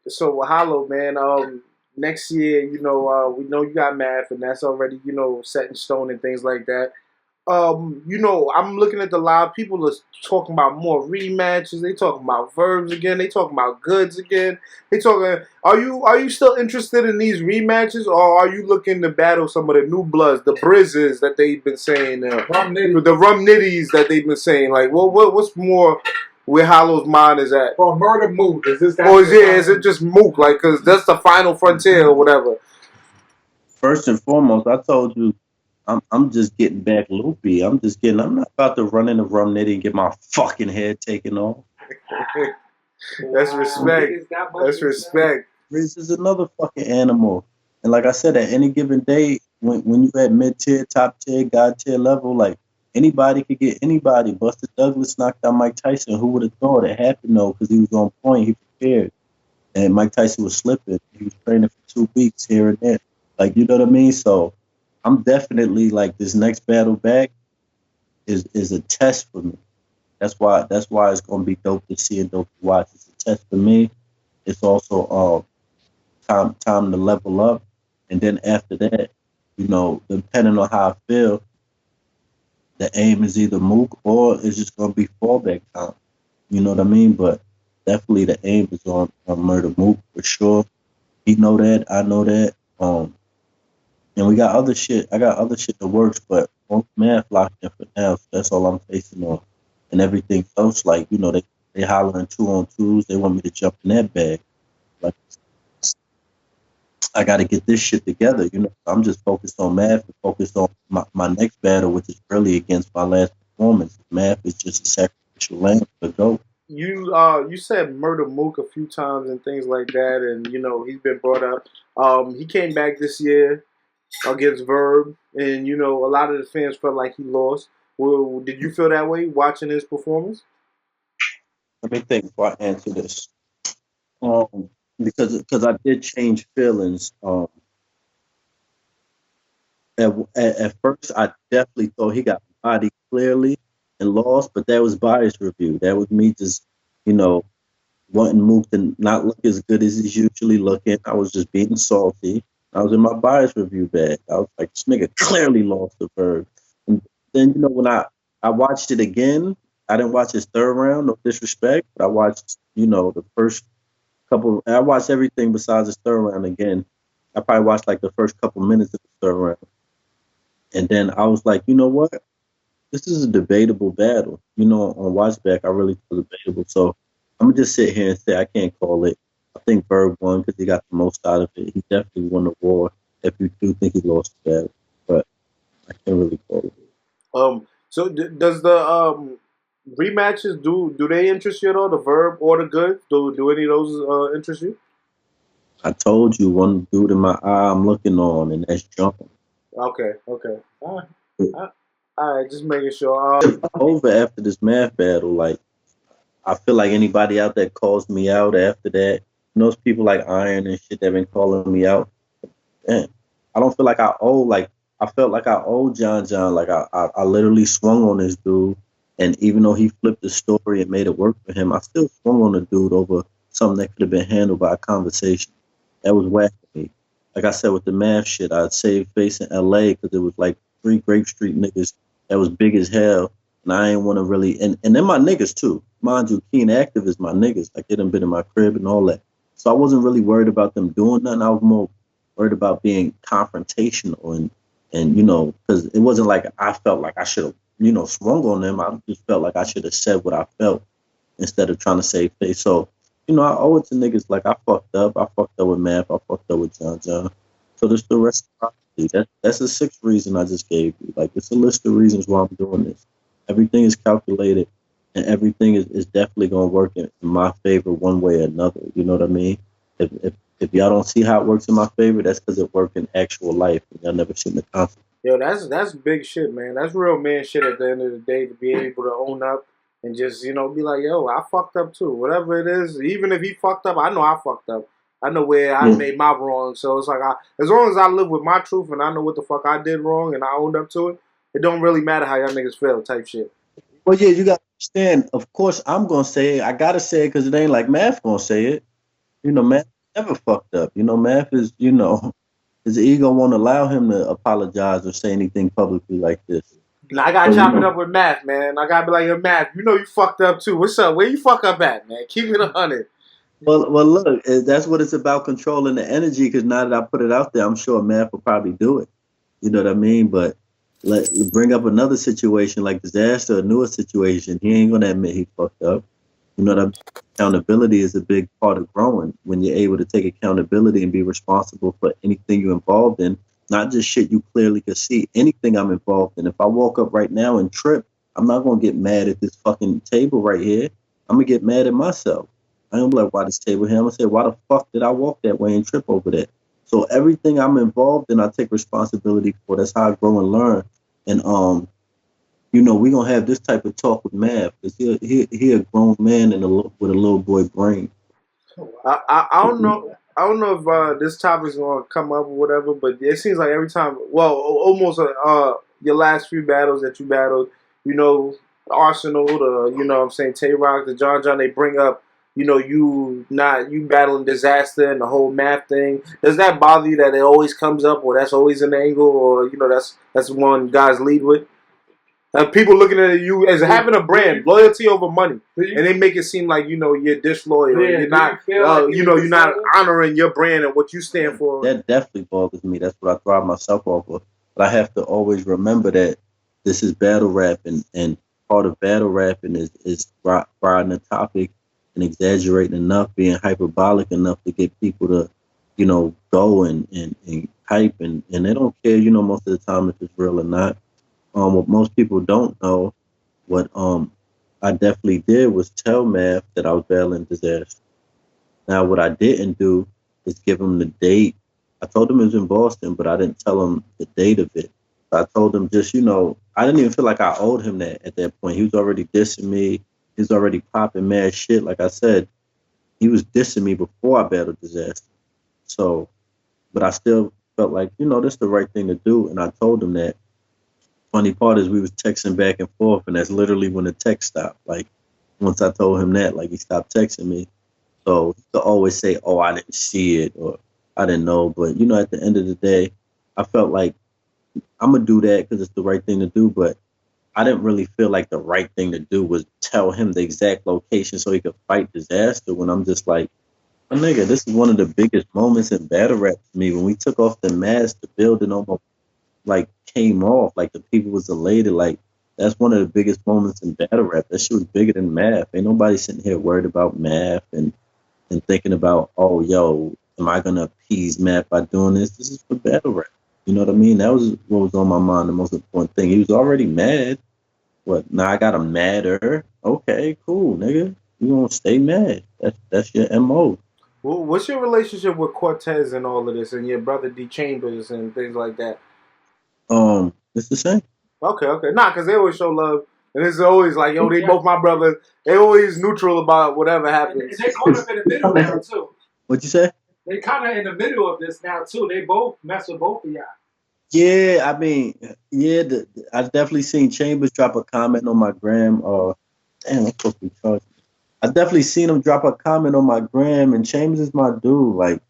So Hollow, man. Next year, we know you got math, and that's already, set in stone and things like that. I'm looking at the live. People are talking about more rematches. They talking about verbs again. They talking about goods again. They talking. Are you still interested in these rematches, or are you looking to battle some of the new bloods, the Brizzes that they've been saying, the Rum Nitties that they've been saying? Like, what's more where Hollow's mind is at? Or Murder Mook? Is this? Or is it just Mook? Like, cause that's the final frontier or whatever. First and foremost, I told you, I'm just getting back loopy. I'm not about to run into Rum Nitty and get my fucking head taken off. That's respect. That's respect. This is another fucking animal. And like I said, at any given day, when you at mid-tier, top-tier, god-tier level, like, anybody could get anybody. Buster Douglas knocked out Mike Tyson. Who would have thought? It happened, though, because he was on point. He prepared. And Mike Tyson was slipping. He was training for 2 weeks here and there. Like, you know what I mean? So I'm definitely, like, this next battle back is a test for me. That's why it's going to be dope to see and dope to watch. It's a test for me. It's also time to level up. And then after that, depending on how I feel, the aim is either Mook or it's just going to be fallback time. You know what I mean? But definitely the aim is on Murder Mook for sure. He know that. I know that. And we got other shit. I got other shit that works, but math locked in for now. So that's all I'm facing on. And everything else, like, they hollering 2-on-2s. They want me to jump in that bag. Like, I got to get this shit together. I'm just focused on math and focused on my next battle, which is really against my last performance. Math is just a sacrificial lamb to go. You said Murder Mook a few times and things like that, and he's been brought up. He came back this year against Verb, and a lot of the fans felt like he lost. Well, did you feel that way watching his performance? Let me think before I answer this. Because I did change feelings. At first, I definitely thought he got bodied clearly and lost, but that was bias review. That was me just, wanting Mook to not look as good as he's usually looking. I was just being salty. I was in my bias review bag. I was like, this nigga clearly lost the Verb. And then, when I watched it again, I didn't watch his third round, no disrespect, but I watched, the first couple. I watched everything besides his third round again. I probably watched like the first couple minutes of the third round. And then I was like, you know what? This is a debatable battle. On watchback, I really feel debatable. So I'm going to just sit here and say I can't call it. I think Verb won because he got the most out of it. He definitely won the war if you do think he lost the battle. But I can't really call it. So does the rematches, do they interest you at all? The Verb or the good? Do any of those interest you? I told you one dude in my eye I'm looking on, and that's John. Okay. All right, just making sure. Over after this math battle, like, I feel like anybody out there calls me out after that. Those people like Iron and shit that been calling me out. Man, I don't feel like I felt like I owe John. Like, I literally swung on this dude. And even though he flipped the story and made it work for him, I still swung on the dude over something that could have been handled by a conversation. That was whack for me. Like I said, with the math shit, I'd saved face in LA because it was like 3 Grape Street niggas that was big as hell. And I ain't want to really, and then my niggas too. Mind you, Keen Active is my niggas. Like, they done been in my crib and all that. So I wasn't really worried about them doing nothing. I was more worried about being confrontational and because it wasn't like I felt like I should have, swung on them. I just felt like I should have said what I felt instead of trying to save face. So, I owe it to niggas like I fucked up. I fucked up with math. I fucked up with John. So there's the reciprocity. That's the 6th reason I just gave you. Like, it's a list of reasons why I'm doing this. Everything is calculated, and everything is definitely going to work in my favor one way or another. You know what I mean? If y'all don't see how it works in my favor, that's because it worked in actual life, and y'all never seen the concept. Yo, that's big shit, man. That's real man shit at the end of the day, to be able to own up and just, be like, yo, I fucked up too. Whatever it is, even if he fucked up, I know I fucked up. I know where I made my wrong. So it's like, as long as I live with my truth and I know what the fuck I did wrong and I owned up to it, it don't really matter how y'all niggas feel type shit. Well, yeah, you got to understand. Of course, I'm gonna say it. I gotta say it because it ain't like Math gonna say it. Math never fucked up. Math is, his ego won't allow him to apologize or say anything publicly like this. Now I gotta So, chop it up with Math, man. I gotta be like, yo, Math, you fucked up too. What's up? Where you fuck up at, man? Keep it 100. well, look, that's what it's about, controlling the energy. Because now that I put it out there, I'm sure Math will probably do it. You know what I mean? But bring up another situation like disaster, a newer situation. He ain't gonna admit he fucked up. You know what I mean? Accountability is a big part of growing. When you're able to take accountability and be responsible for anything you're involved in, not just shit you clearly can see. Anything I'm involved in. If I walk up right now and trip, I'm not gonna get mad at this fucking table right here. I'm gonna get mad at myself. I ain't gonna be like, why this table here? I'm gonna say, why the fuck did I walk that way and trip over that? So everything I'm involved in, I take responsibility for. That's how I grow and learn. And we're gonna have this type of talk with Mav because he a grown man with a little boy brain. I don't know. I don't know if this topic is gonna come up or whatever, but it seems like every time, well, almost your last few battles that you battled, Arsenal, what I'm saying, Tay Rock, the John, they bring up, you battling disaster and the whole Math thing. Does that bother you that it always comes up, or that's always an angle, or that's one guys lead with? People looking at you as having a brand, loyalty over money, and they make it seem like you're disloyal. Yeah, you're not, you're not honoring your brand and what you stand for. That definitely bothers me. That's what I thrive myself off of. But I have to always remember that this is battle rap, and part of battle rapping is riding a topic and exaggerating enough, being hyperbolic enough to get people to, go and hype, and they don't care, most of the time if it's real or not. What most people don't know, what I definitely did was tell Mav that I was battling disaster. Now, what I didn't do is give him the date. I told him it was in Boston, but I didn't tell him the date of it. I told him just, I didn't even feel like I owed him that at that point. He was already dissing me. He was already popping mad shit. Like I said, he was dissing me before I battled disaster. So, but I still felt like, this is the right thing to do. And I told him that. Funny part is we was texting back and forth, and that's literally when the text stopped. Like, once I told him that, like, he stopped texting me. So he could always say, oh, I didn't see it, or I didn't know. But, at the end of the day, I felt like I'm going to do that because it's the right thing to do. But I didn't really feel like the right thing to do was tell him the exact location so he could fight disaster, when I'm just like, oh, nigga, this is one of the biggest moments in battle rap to me. When we took off the mask, the building almost came off, like the people was elated. Like, that's one of the biggest moments in battle rap. That shit was bigger than Math. Ain't nobody sitting here worried about Math and thinking about, oh, yo, am I gonna appease Math by doing this? This is for battle rap. You know what I mean? That was what was on my mind, the most important thing. He was already mad. What, now I got him madder? Okay, cool, nigga. You gonna stay mad. That's your MO. Well, what's your relationship with Cortez and all of this, and your brother D Chambers and things like that? It's the same. Okay. Nah, because they always show love. And it's always like, yo, they both my brothers. They always neutral about whatever happens. And they caught up in the middle now, too. What'd you say? They kind of in the middle of this now, too. They both mess with both of y'all. Yeah, I mean, I definitely seen Chambers drop a comment on my gram. Damn, I'm supposed to be charged. I definitely seen him drop a comment on my gram, and Chambers is my dude. Like,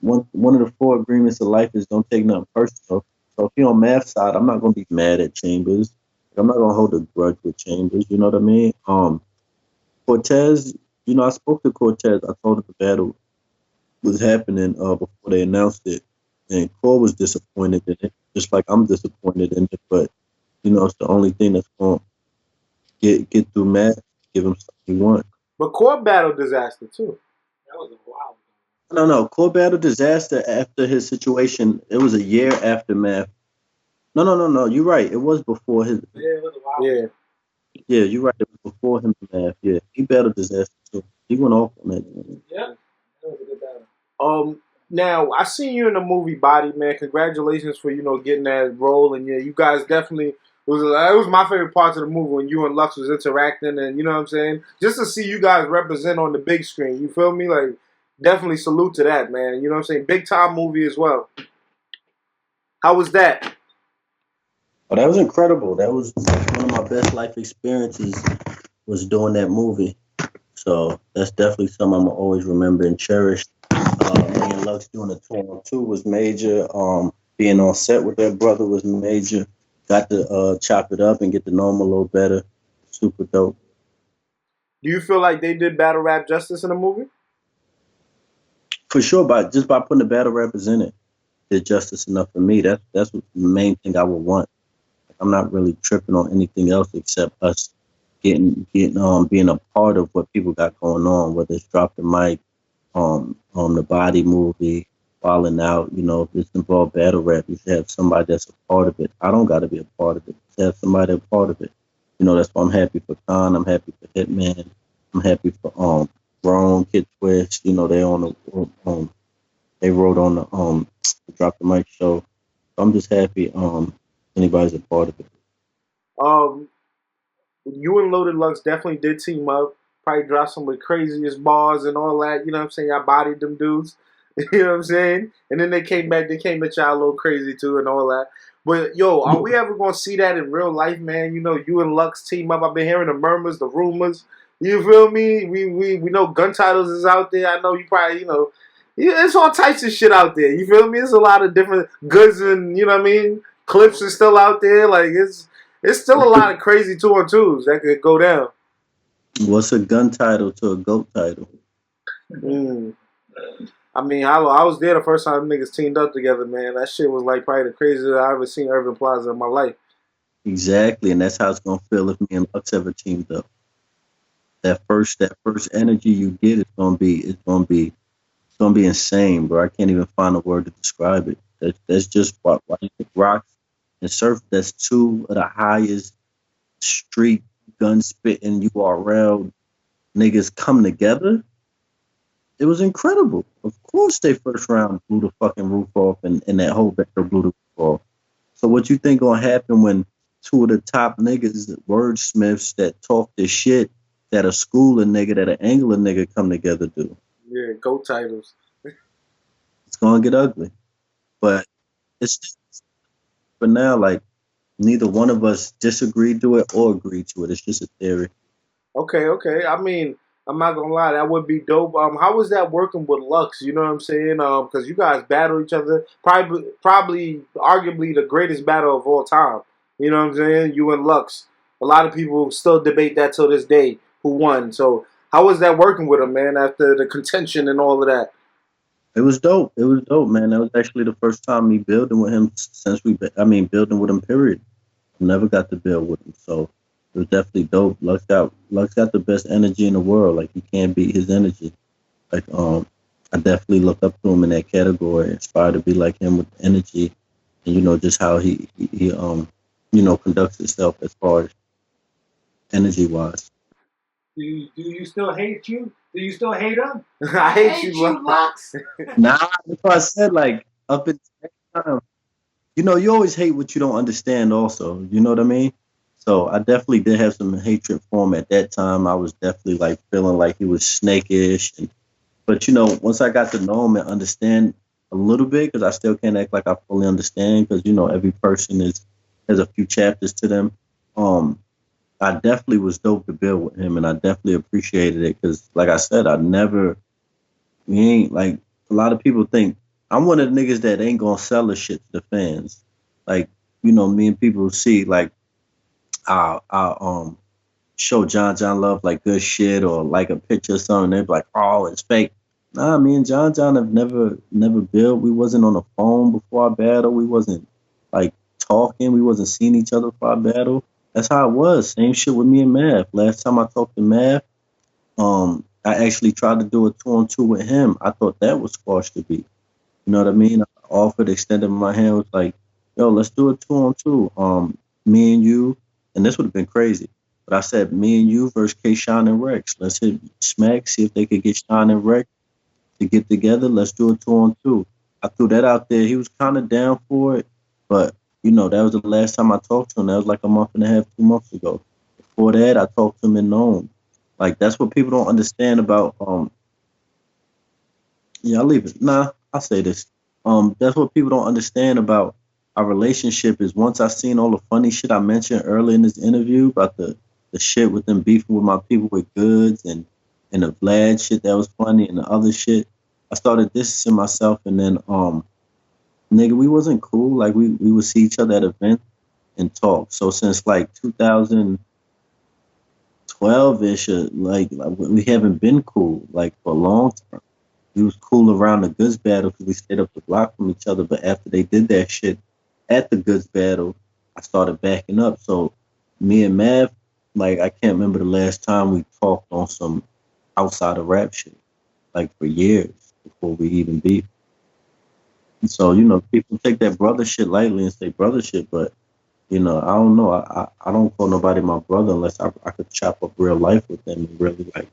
one of the 4 agreements of life is don't take nothing personal. So if you're on Math's side, I'm not gonna be mad at Chambers. I'm not gonna hold a grudge with Chambers. You know what I mean? Cortez, I spoke to Cortez. I told him the battle was happening before they announced it, and Cole was disappointed in it, just like I'm disappointed in it. But it's the only thing that's gonna get through Math, give him something he wants. But Core battled disaster too. That was a wild. No. Core battled disaster after his situation. It was a year after Math. No. You're right. It was before his. Yeah, it was a wild. Yeah. Yeah, you're right. It was before him and Math. Yeah, he battled disaster too. He went off on that. Yeah, that was a good battle. Now I seen you in the movie Body, man. Congratulations for getting that role, and yeah, you guys definitely. It was my favorite part of the movie when you and Lux was interacting, and you know what I'm saying? Just to see you guys represent on the big screen, you feel me? Like, definitely salute to that, man. You know what I'm saying? Big time movie as well. How was that? Oh, that was incredible. That was one of my best life experiences, was doing that movie. So that's definitely something I'm gonna always remember and cherish. Me and Lux doing a 2-on-2 was major. Being on set with that brother was major. Got to chop it up and get to know him a little better. Super dope. Do you feel like they did battle rap justice in the movie? For sure, by putting the battle rappers in it, did justice enough for me. That's what the main thing I would want. I'm not really tripping on anything else except us being a part of what people got going on, whether it's Drop the Mic, the Body movie, Falling Out, if it's involved battle rap, you should have somebody that's a part of it. I don't gotta be a part of it. You should have somebody a part of it. That's why I'm happy for Khan, I'm happy for Hitman, I'm happy for Grown, Kid Twist, they on the they wrote on the Drop the Mic show. So I'm just happy anybody's a part of it. You and Loaded Lux definitely did team up. Probably dropped some of the craziest bars and all that. You know what I'm saying? Y'all bodied them dudes. You know what I'm saying? And then they came back. They came at y'all a little crazy too and all that. But yo, are we ever gonna see that in real life, man? You and Lux team up. I've been hearing the murmurs, the rumors. You feel me? We know Gun Titles is out there. I know you probably it's all types of shit out there. You feel me? It's a lot of different goods and clips are still out there. Like it's still a lot of crazy 2-on-2s that could go down. What's a gun title to a GOAT title? I mean, I was there the first time niggas teamed up together, man. That shit was like probably the craziest I ever seen Urban Plaza in my life. Exactly, and that's how it's gonna feel if me and Lux ever teamed up. That first energy you get is gonna be insane, bro. I can't even find a word to describe it. That's just why you think Rocks and Surf, that's two of the highest street gun spitting URL niggas come together. It was incredible. Of course they first round blew the fucking roof off and that whole vector blew the roof off. So what you think gonna happen when two of the top niggas, wordsmiths that talk this shit, that a schooler nigga, that an angler nigga come together do? Yeah, GOAT titles. It's gonna get ugly. But it's for now, like, neither one of us disagreed to it or agreed to it. It's just a theory. Okay. I mean, I'm not gonna lie, that would be dope. How was that working with Lux? You know what I'm saying? Because you guys battle each other, probably, arguably the greatest battle of all time. You know what I'm saying? You and Lux. A lot of people still debate that till this day, who won. So how was that working with him, man? After the contention and all of that. It was dope, man. That was actually the first time me building with him since building with him, period. Never got to build with him, so it was definitely dope. Lux got the best energy in the world. Like, you can't beat his energy. Like, I definitely look up to him in that category. Aspire to be like him with energy, and just how he conducts himself as far as energy wise. Do you still hate you? Do you still hate him? I hate you, Lux. Nah, that's what I said. Like, up in time, you always hate what you don't understand. Also, you know what I mean. So I definitely did have some hatred for him at that time. I was definitely like feeling like he was snakish, but once I got to know him and understand a little bit, because I still can't act like I fully understand, because every person has a few chapters to them. I definitely was dope to build with him, and I definitely appreciated it, because, like I said, we ain't like a lot of people think I'm one of the niggas that ain't gonna sell the shit to the fans. Like, me and people see like I'll show John Love like good shit or like a picture or something. They're like, oh, it's fake. Nah, me and John have never built. We wasn't on the phone before our battle. We wasn't like talking. We wasn't seeing each other for our battle. That's how it was. Same shit with me and Mav. Last time I talked to Mav, I actually tried to do a 2-on-2 with him. I thought that was squashed to be. You know what I mean? I offered, extended my hand, was like, yo, let's do a 2-on-2. Me and you, and this would have been crazy. But I said, me and you versus K-Shine and Rex. Let's hit Smack, see if they could get Shine and Rex to get together. Let's do a 2-on-2. I threw that out there. He was kind of down for it, but that was the last time I talked to him. That was like a month and a half, 2 months ago. Before that, I talked to him in Nome. Like, that's what people don't understand about, I'll leave it. Nah, I'll say this. That's what people don't understand about our relationship is once I seen all the funny shit I mentioned earlier in this interview about the shit with them beefing with my people with goods and the Vlad shit that was funny and the other shit, I started distancing myself and then nigga, we wasn't cool. Like we would see each other at events and talk. So since like 2012-ish, like we haven't been cool like for a long time. We was cool around the goods battle because we stayed up the block from each other. But after they did that shit at the goods battle, I started backing up. So me and Mav, like I can't remember the last time we talked on some outside of rap shit, like for years before we even beefed. And so, you know, people take that brother shit lightly and say brother shit, but you know, I don't know. I don't call nobody my brother unless I could chop up real life with them and really like,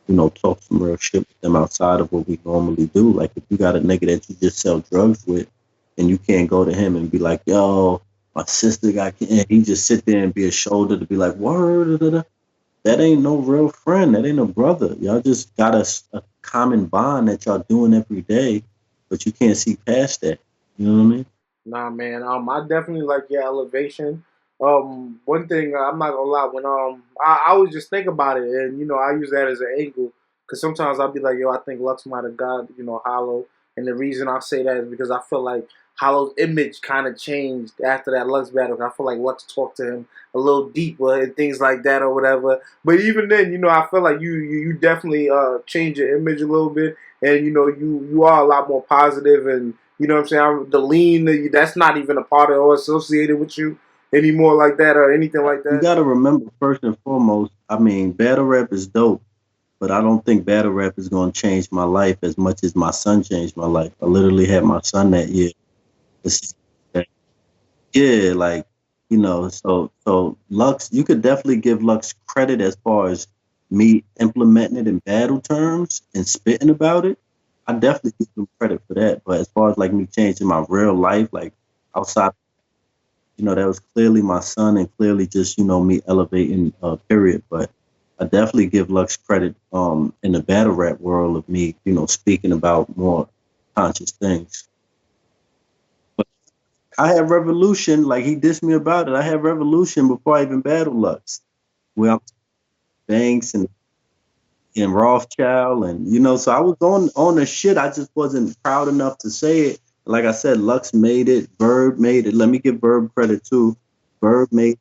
you know, talk some real shit with them outside of what we normally do. Like if you got a nigga that you just sell drugs with and you can't go to him and be like, yo, my sister got and he just sit there and be a shoulder to be like, word, da, da, da. That ain't no real friend. That ain't a brother. Y'all just got a common bond that y'all doing every day, but you can't see past that. You know what I mean? Nah, man. I definitely like your elevation. One thing I'm not gonna lie, when I always just think about it, and you know, I use that as an angle because sometimes I'll be like, yo, I think Lux might have got Hollow, and the reason I say that is because I feel like Hollow's image kind of changed after that Lux battle. I feel like Lux talked to him a little deeper and things like that or whatever. But even then, you know, I feel like you definitely change your image a little bit, and you know, you are a lot more positive and. You know what I'm saying? The lean, that's not even a part of or associated with you anymore like that or anything like You that. gotta remember first and foremost, I mean, battle rap is dope, but I don't think battle rap is gonna change my life as much as my son changed my life. I literally had my son that year. It's- Yeah, like, you know, so Lux, you could definitely give Lux credit as far as me implementing it in battle terms and spitting about it. I definitely give him credit for that. But as far as like me changing my real life, like outside, you know, that was clearly my son and clearly just, you know, me elevating period. But I definitely give Lux credit in the battle rap world of me, you know, speaking about more conscious things. But I had Revolution, like he dissed me about it. I had Revolution before I even battled Lux. Well, Banks and Rothschild and you know, so I was on the shit. I just wasn't proud enough to say it. Like I said, Lux made it, Verb made it. Let me give Verb credit too. Verb made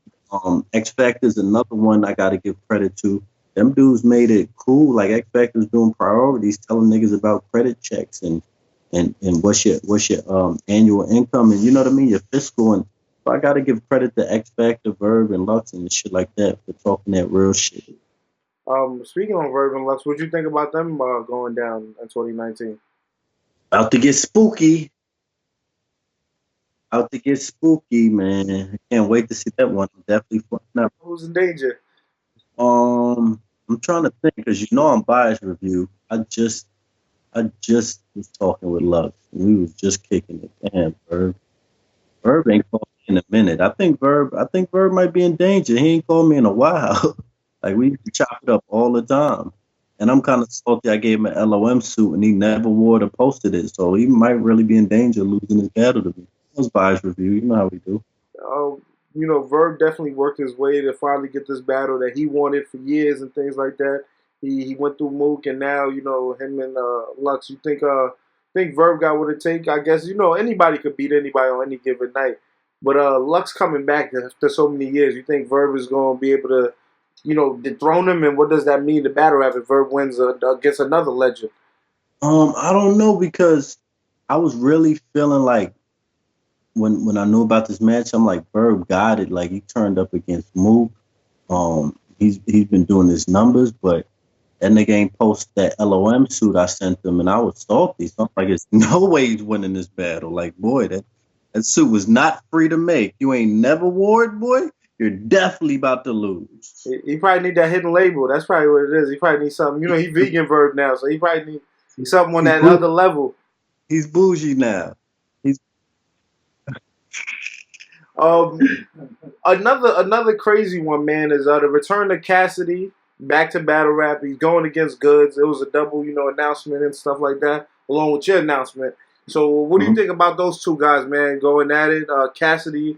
X Factor's another one I gotta give credit to. Them dudes made it cool. Like X Factor's doing priorities, telling niggas about credit checks and what's your annual income and you know what I mean, your fiscal and so I gotta give credit to X Factor, Verb and Lux and shit like that for talking that real shit. Speaking on Verb and Lux, what you think about them going down in 2019? About to get spooky. Out to get spooky, man. I can't wait to see that one. I'm definitely fucking up. Who's in danger? I'm trying to think because you know I'm biased review. I just was talking with Lux. And we was just kicking it. Damn, Verb. Verb ain't called me in a minute. I think Verb might be in danger. He ain't called me in a while. Like we used to chop it up all the time. And I'm kind of salty. I gave him an LOM suit and he never wore it or posted it. So he might really be in danger of losing his battle to me. That was biased review. You know how we do. You know, Verb definitely worked his way to finally get this battle that he wanted for years and things like that. He went through Mook and now you know him and Lux. You think Verb got what it take? I guess you know anybody could beat anybody on any given night, but Lux coming back after so many years. You think Verb is going to be able to dethrone him? And what does that mean to battle rap if Verb wins against another legend? I don't know because I was really feeling like when I knew about this match, I'm like Verb got it. Like he turned up against Mook. He's been doing his numbers, but that nigga ain't post that LOM suit I sent him, and I was salty. So I'm like, there's no way he's winning this battle. Like, boy, that suit was not free to make. You ain't never wore it, boy. You're definitely about to lose. He probably need that hidden label. That's probably what it is. He probably needs something. You know, he vegan Verb now, so he probably need something on that other level. He's bougie now. He's Um, another crazy one, man, is the return of Cassidy back to battle rap. He's going against Goods. It was a double, announcement and stuff like that, along with your announcement. So what do you think about those two guys, man, going at it? Cassidy,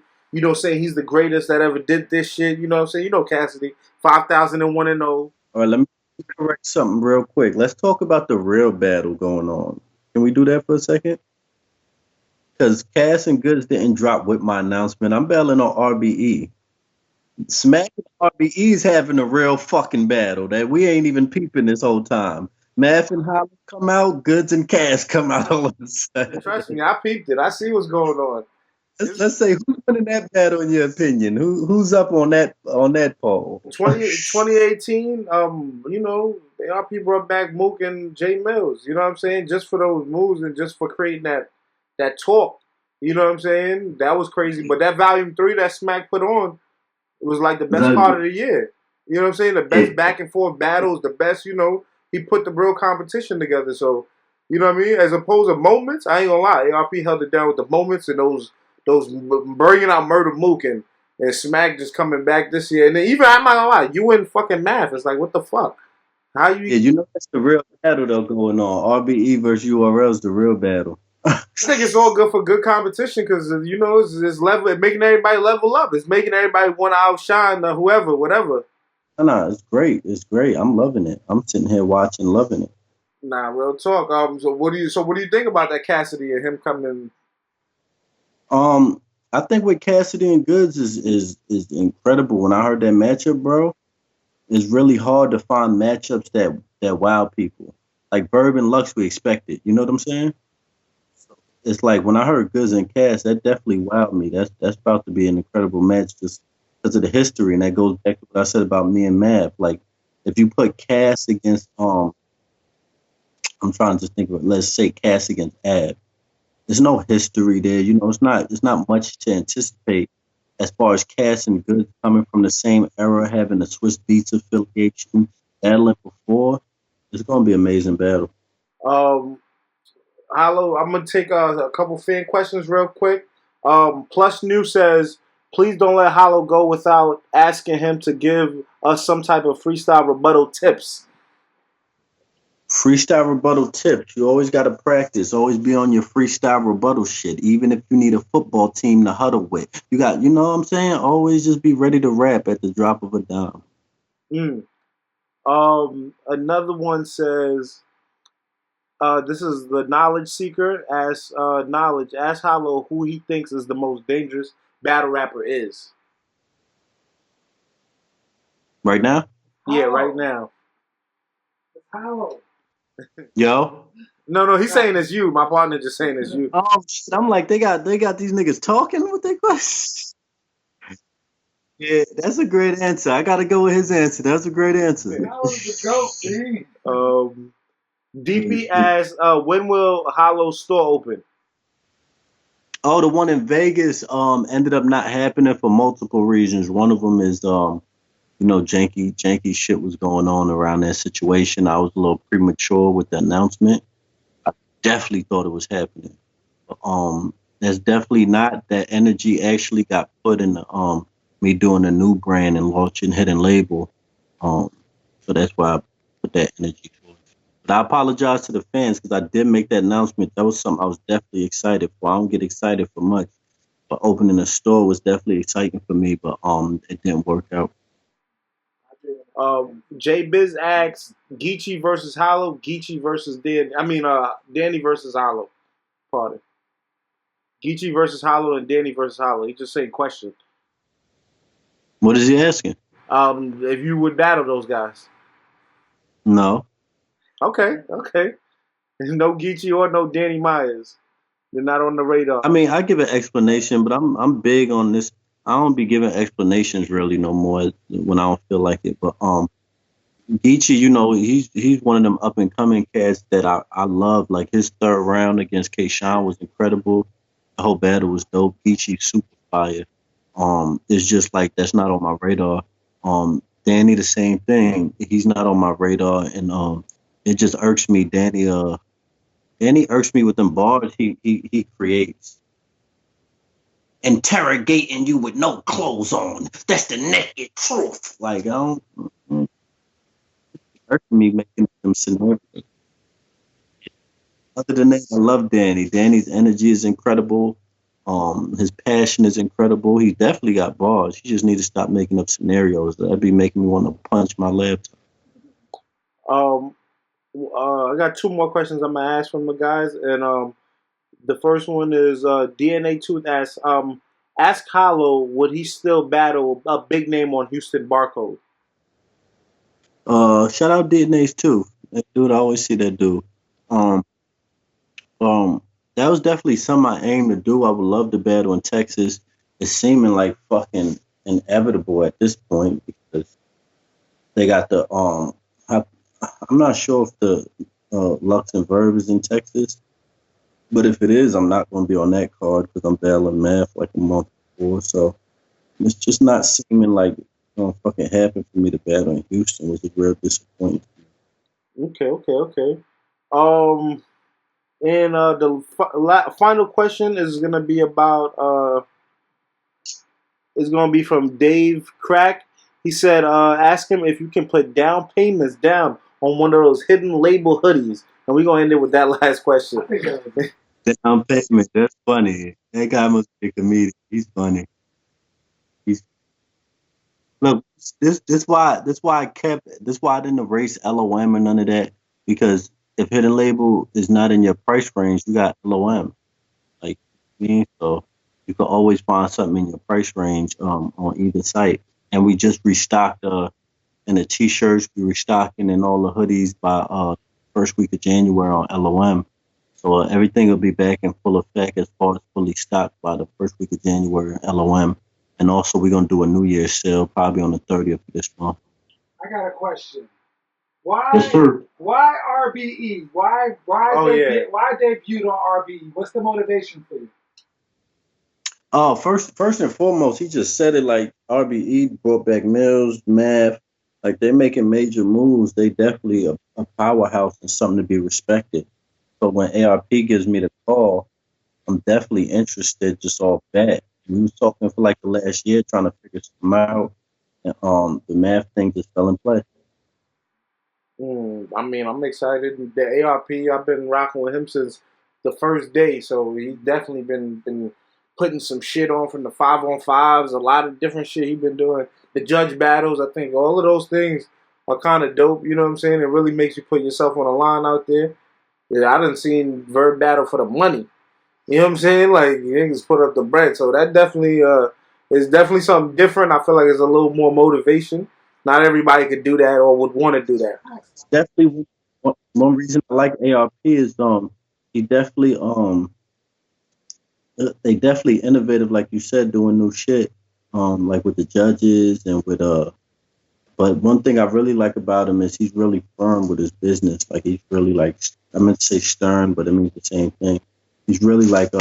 saying he's the greatest that ever did this shit. You know what I'm saying? Cassidy, 5,001 and 0. All right, let me correct something real quick. Let's talk about the real battle going on. Can we do that for a second? Because Cass and Goods didn't drop with my announcement. I'm battling on RBE. Smack and RBE's having a real fucking battle that we ain't even peeping this whole time. Math and Holly come out, Goods and Cass come out all of a sudden. Trust me, I peeped it. I see what's going on. Let's say who's winning that battle in your opinion? Who's up on that poll? 2018, ARP brought back Mook and Jay Mills. You know what I'm saying? Just for those moves and just for creating that talk. You know what I'm saying? That was crazy. But that Volume 3 that Smack put on, it was like the best part of the year. You know what I'm saying? The best back and forth battles, the best, he put the real competition together. So, you know what I mean? As opposed to moments, I ain't gonna lie. ARP held it down with the moments and those bringing out Murder Mook and Smack just coming back this year. And then even, I'm not gonna lie, you and fucking Math. It's like, what the fuck? How you? Yeah, that's the real battle though going on. RBE versus URL is the real battle. I think it's all good for good competition because it's level, it's making everybody level up. It's making everybody want to outshine whoever, whatever. No, it's great. It's great. I'm loving it. I'm sitting here watching, loving it. Nah, real talk. So what do you think about that Cassidy and him coming? I think with Cassidy and Goods is incredible. When I heard that matchup, bro, it's really hard to find matchups that wow people. Like Verb and Lux, we expected. You know what I'm saying? It's like when I heard Goods and Cass, that definitely wowed me. That's about to be an incredible match just because of the history, and that goes back to what I said about me and Mav. Like if you put Cass against I'm trying to just think of it. Let's say Cass against Ab. There's no history there. It's not much to anticipate as far as Cass and Goods coming from the same era, having a Swiss Beats affiliation, battling before. It's gonna be an amazing battle. Hollow, I'm gonna take a couple fan questions real quick. Plus New says, please don't let Hollow go without asking him to give us some type of freestyle rebuttal tips. Freestyle rebuttal tips. You always got to practice. Always be on your freestyle rebuttal shit. Even if you need a football team to huddle with. You know what I'm saying? Always just be ready to rap at the drop of a dime. Another one says, this is the Knowledge Seeker. Ask Hollow who he thinks is the most dangerous battle rapper is. Right now? Yeah, right now. Hollow. Yo. No, he's saying it's you. My partner just saying it's you. Oh shit! I'm like, they got these niggas talking with their questions. Yeah, that's a great answer. I gotta go with his answer. That's a great answer. DP asks, when will Hollow store open? Oh, the one in Vegas ended up not happening for multiple reasons. One of them is janky shit was going on around that situation. I was a little premature with the announcement. I definitely thought it was happening. There's definitely not. That energy actually got put in me doing a new brand and launching Hidden Label. So that's why I put that energy towards it. But I apologize to the fans because I did make that announcement. That was something I was definitely excited for. I don't get excited for much. But opening a store was definitely exciting for me, but it didn't work out. J Biz asks, Geechee versus Hollow, Geechee versus Danny versus Hollow. Pardon. Geechee versus Hollow and Danny versus Hollow. He just saying question. What is he asking? If you would battle those guys. No. Okay. No Geechee or no Danny Myers. They're not on the radar. I mean, I give an explanation, but I'm big on this. I don't be giving explanations really no more when I don't feel like it. But Geechee, he's one of them up and coming cats that I love. Like his third round against K-Shine was incredible. The whole battle was dope. Geechee super fire. It's just like that's not on my radar. Danny the same thing. He's not on my radar, and it just irks me. Danny irks me with them bars he creates. Interrogating you with no clothes on. That's the naked truth. Like, I don't. It hurts me making them scenarios. Other than that, I love Danny. Danny's energy is incredible. His passion is incredible. He definitely got bars. He just need to stop making up scenarios. That'd be making me want to punch my laptop. Um, I got two more questions I'm gonna ask from the guys, and the first one is DNA Tooth asks, ask Hollow, would he still battle a big name on Houston Barcode? Shout out DNA's too. That dude, I always see that dude. Um, um, that was definitely something I aimed to do. I would love to battle in Texas. It's seeming like fucking inevitable at this point because they got the I, I'm not sure if the Lux and Verb is in Texas, but if it is, I'm not going to be on that card because I'm battling math like a month before. So it's just not seeming like it's going to fucking happen for me to battle in Houston, which is real disappointing. Okay. And the final question is gonna be about is gonna be from Dave Crack. He said, ask him if you can put down payments down on one of those hidden label hoodies, and we're gonna end it with that last question. Down payment, that's funny. That guy must be a comedian. He's funny. He's look. This why I didn't erase LOM or none of that because if hidden label is not in your price range, you got LOM. Like me, so you can always find something in your price range on either site. And we just restocked in the t-shirts, we restocking in all the hoodies by first week of January on LOM. So everything will be back in full effect as far as fully stocked by the first week of January LOM. And also we're gonna do a New Year's sale probably on the 30th of this month. I got a question. Why? Yes, sir. Why RBE? Why debut on RBE? What's the motivation for you? Oh, first and foremost, he just said it like RBE brought back Mills, Math, like they're making major moves. They definitely a powerhouse and something to be respected. So when ARP gives me the call, I'm definitely interested just off that. We was talking for like the last year trying to figure something out. And the Math thing just fell in place. I mean, I'm excited. The ARP, I've been rocking with him since the first day, so he's definitely been putting some shit on from the 5-on-5s, a lot of different shit he's been doing. The judge battles, I think all of those things are kind of dope. You know what I'm saying? It really makes you put yourself on the line out there. Yeah, I done seen Verb battle for the money. You know what I'm saying? Like niggas put up the bread, so that definitely is definitely something different. I feel like it's a little more motivation. Not everybody could do that or would want to do that. Definitely one reason I like ARP is he definitely they definitely innovative like you said doing new shit like with the judges and with but one thing I really like about him is he's really firm with his business. Like he's really like I meant to say stern, but it means the same thing. He's really like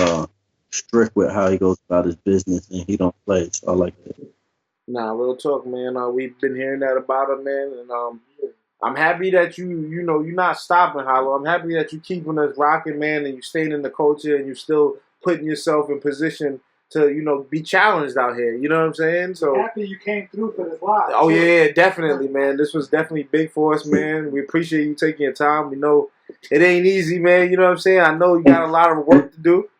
strict with how he goes about his business and he don't play. So I like that. Nah, real talk, man. We've been hearing that about him, man, and I'm happy that you're not stopping, Hollow. I'm happy that you keeping us rocking, man, and you staying in the culture and you still putting yourself in position to be challenged out here. You know what I'm saying? So happy you came through for this live. Oh yeah, definitely, man. This was definitely big for us, man. We appreciate you taking your time. We know it ain't easy, man. You know what I'm saying? I know you got a lot of work to do.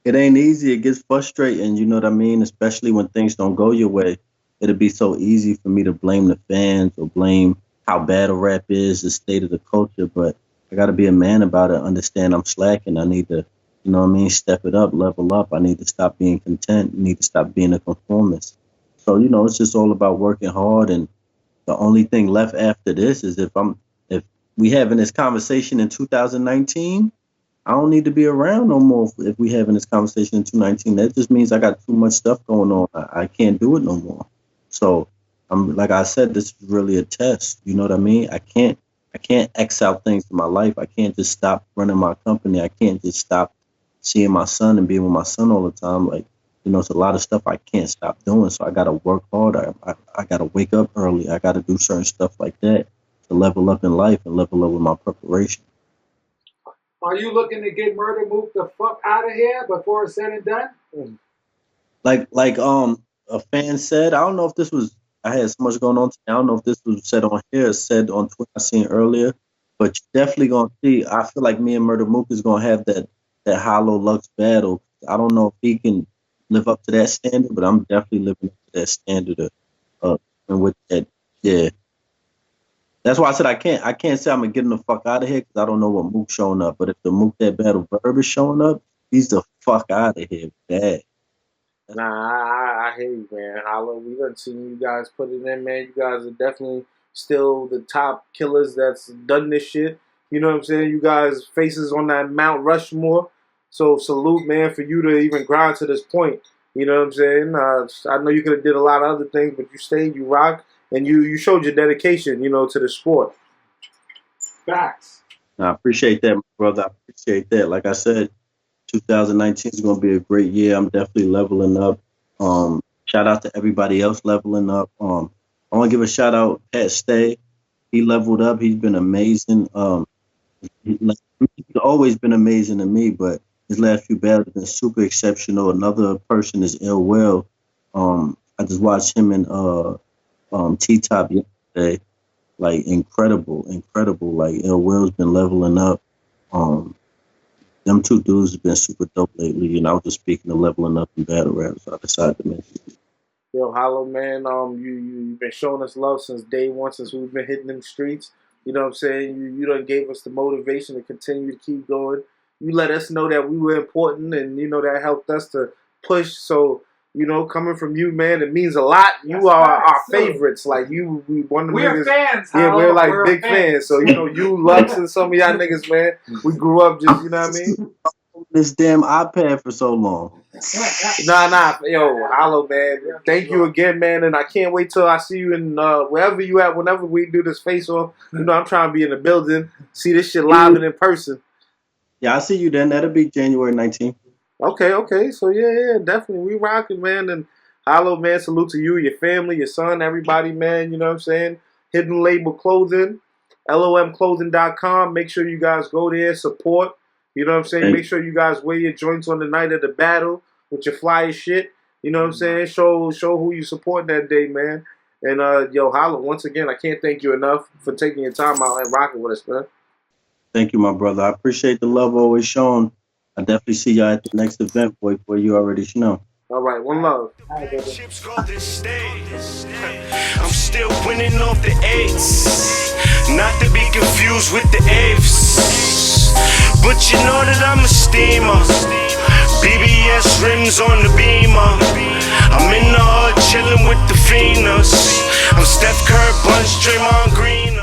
It ain't easy. It gets frustrating. You know what I mean? Especially when things don't go your way. It'd be so easy for me to blame the fans or blame how battle rap is, the state of the culture. But I got to be a man about it. Understand I'm slacking. I need to, you know what I mean, step it up, level up. I need to stop being content. I need to stop being a conformist. So, it's just all about working hard. And the only thing left after this is if we having this conversation in 2019, I don't need to be around no more if we having this conversation in 2019. That just means I got too much stuff going on. I can't do it no more. So I'm like I said, this is really a test. You know what I mean? I can't X out things in my life. I can't just stop running my company. I can't just stop seeing my son and being with my son all the time. Like, it's a lot of stuff I can't stop doing. So I got to work hard. I got to wake up early. I got to do certain stuff like that to level up in life and level up with my preparation. Are you looking to get Murder Mook the fuck out of here before it's said and done? Like a fan said, I don't know if this was, I had so much going on today. I don't know if this was said on here or said on Twitter I seen earlier. But you definitely gonna see. I feel like me and Murder Mook is gonna have that Hollow Lux battle. I don't know if he can live up to that standard, but I'm definitely living up to that standard and with that, yeah. That's why I said I can't say I'm gonna get him the fuck out of here because I don't know what Mook showing up. But if the Mook that battle Verb is showing up, he's the fuck out of here. Bad. Nah, I hear you, man. Hollow, we done seen you guys put it in, man. You guys are definitely still the top killers that's done this shit. You know what I'm saying? You guys faces on that Mount Rushmore. So salute, man, for you to even grind to this point. You know what I'm saying? I know you could have did a lot of other things, but you stayed, you rocked, and you showed your dedication, you know, to the sport. Facts. I appreciate that, my brother. I appreciate that. Like I said, 2019 is going to be a great year. I'm definitely leveling up. Shout out to everybody else leveling up. I want to give a shout out Pat Stay. He leveled up. He's been amazing. He's always been amazing to me, but his last few battles have been super exceptional. Another person is Ill Will. I just watched him in T-Top yesterday. Like incredible. Like Ill Will's been leveling up. Them two dudes have been super dope lately, and I was just speaking of leveling up in battle rap, so I decided to mention it. Yo, Hollow, man, you've been showing us love since day one, since we've been hitting them streets. You know what I'm saying? You done gave us the motivation to continue to keep going. You let us know that we were important, and, you know, that helped us to push. So, you know, coming from you, man, it means a lot. You are our favorites. Like, we one of the We're niggas. fans. Yeah, we're like big fans. So, you know, you, Lux, and some of y'all niggas, man, we grew up just, you know what I mean? This damn iPad for so long. Nah, yo, Hollow, man. Thank you again, man, and I can't wait till I see you in wherever you at. Whenever we do this face off, you know I'm trying to be in the building, see this shit live and in person. Yeah, I see you then. That'll be January 19th. Okay. So yeah, definitely we rocking, man. And Hollow, man, salute to you, your family, your son, everybody, man. You know what I'm saying? Hidden Label Clothing, lomclothing.com. Make sure you guys go there, support. You know what I'm saying? Make sure you guys wear your joints on the night of the battle with your fly shit. You know what I'm saying? Show who you support that day, man. And yo, Hollow, once again, I can't thank you enough for taking your time out and rocking with us, man. Thank you, my brother. I appreciate the love always shown. I definitely see y'all at the next event, boy, where you already know. All right, one love. Chips go this stage. I'm still winning off the eights, not to be confused with the apes. But you know that I'm a steamer. BBS rims on the Beamer. I'm in the hood chilling with the Phoenix. I'm Steph Curry, Bunch, Draymond Green.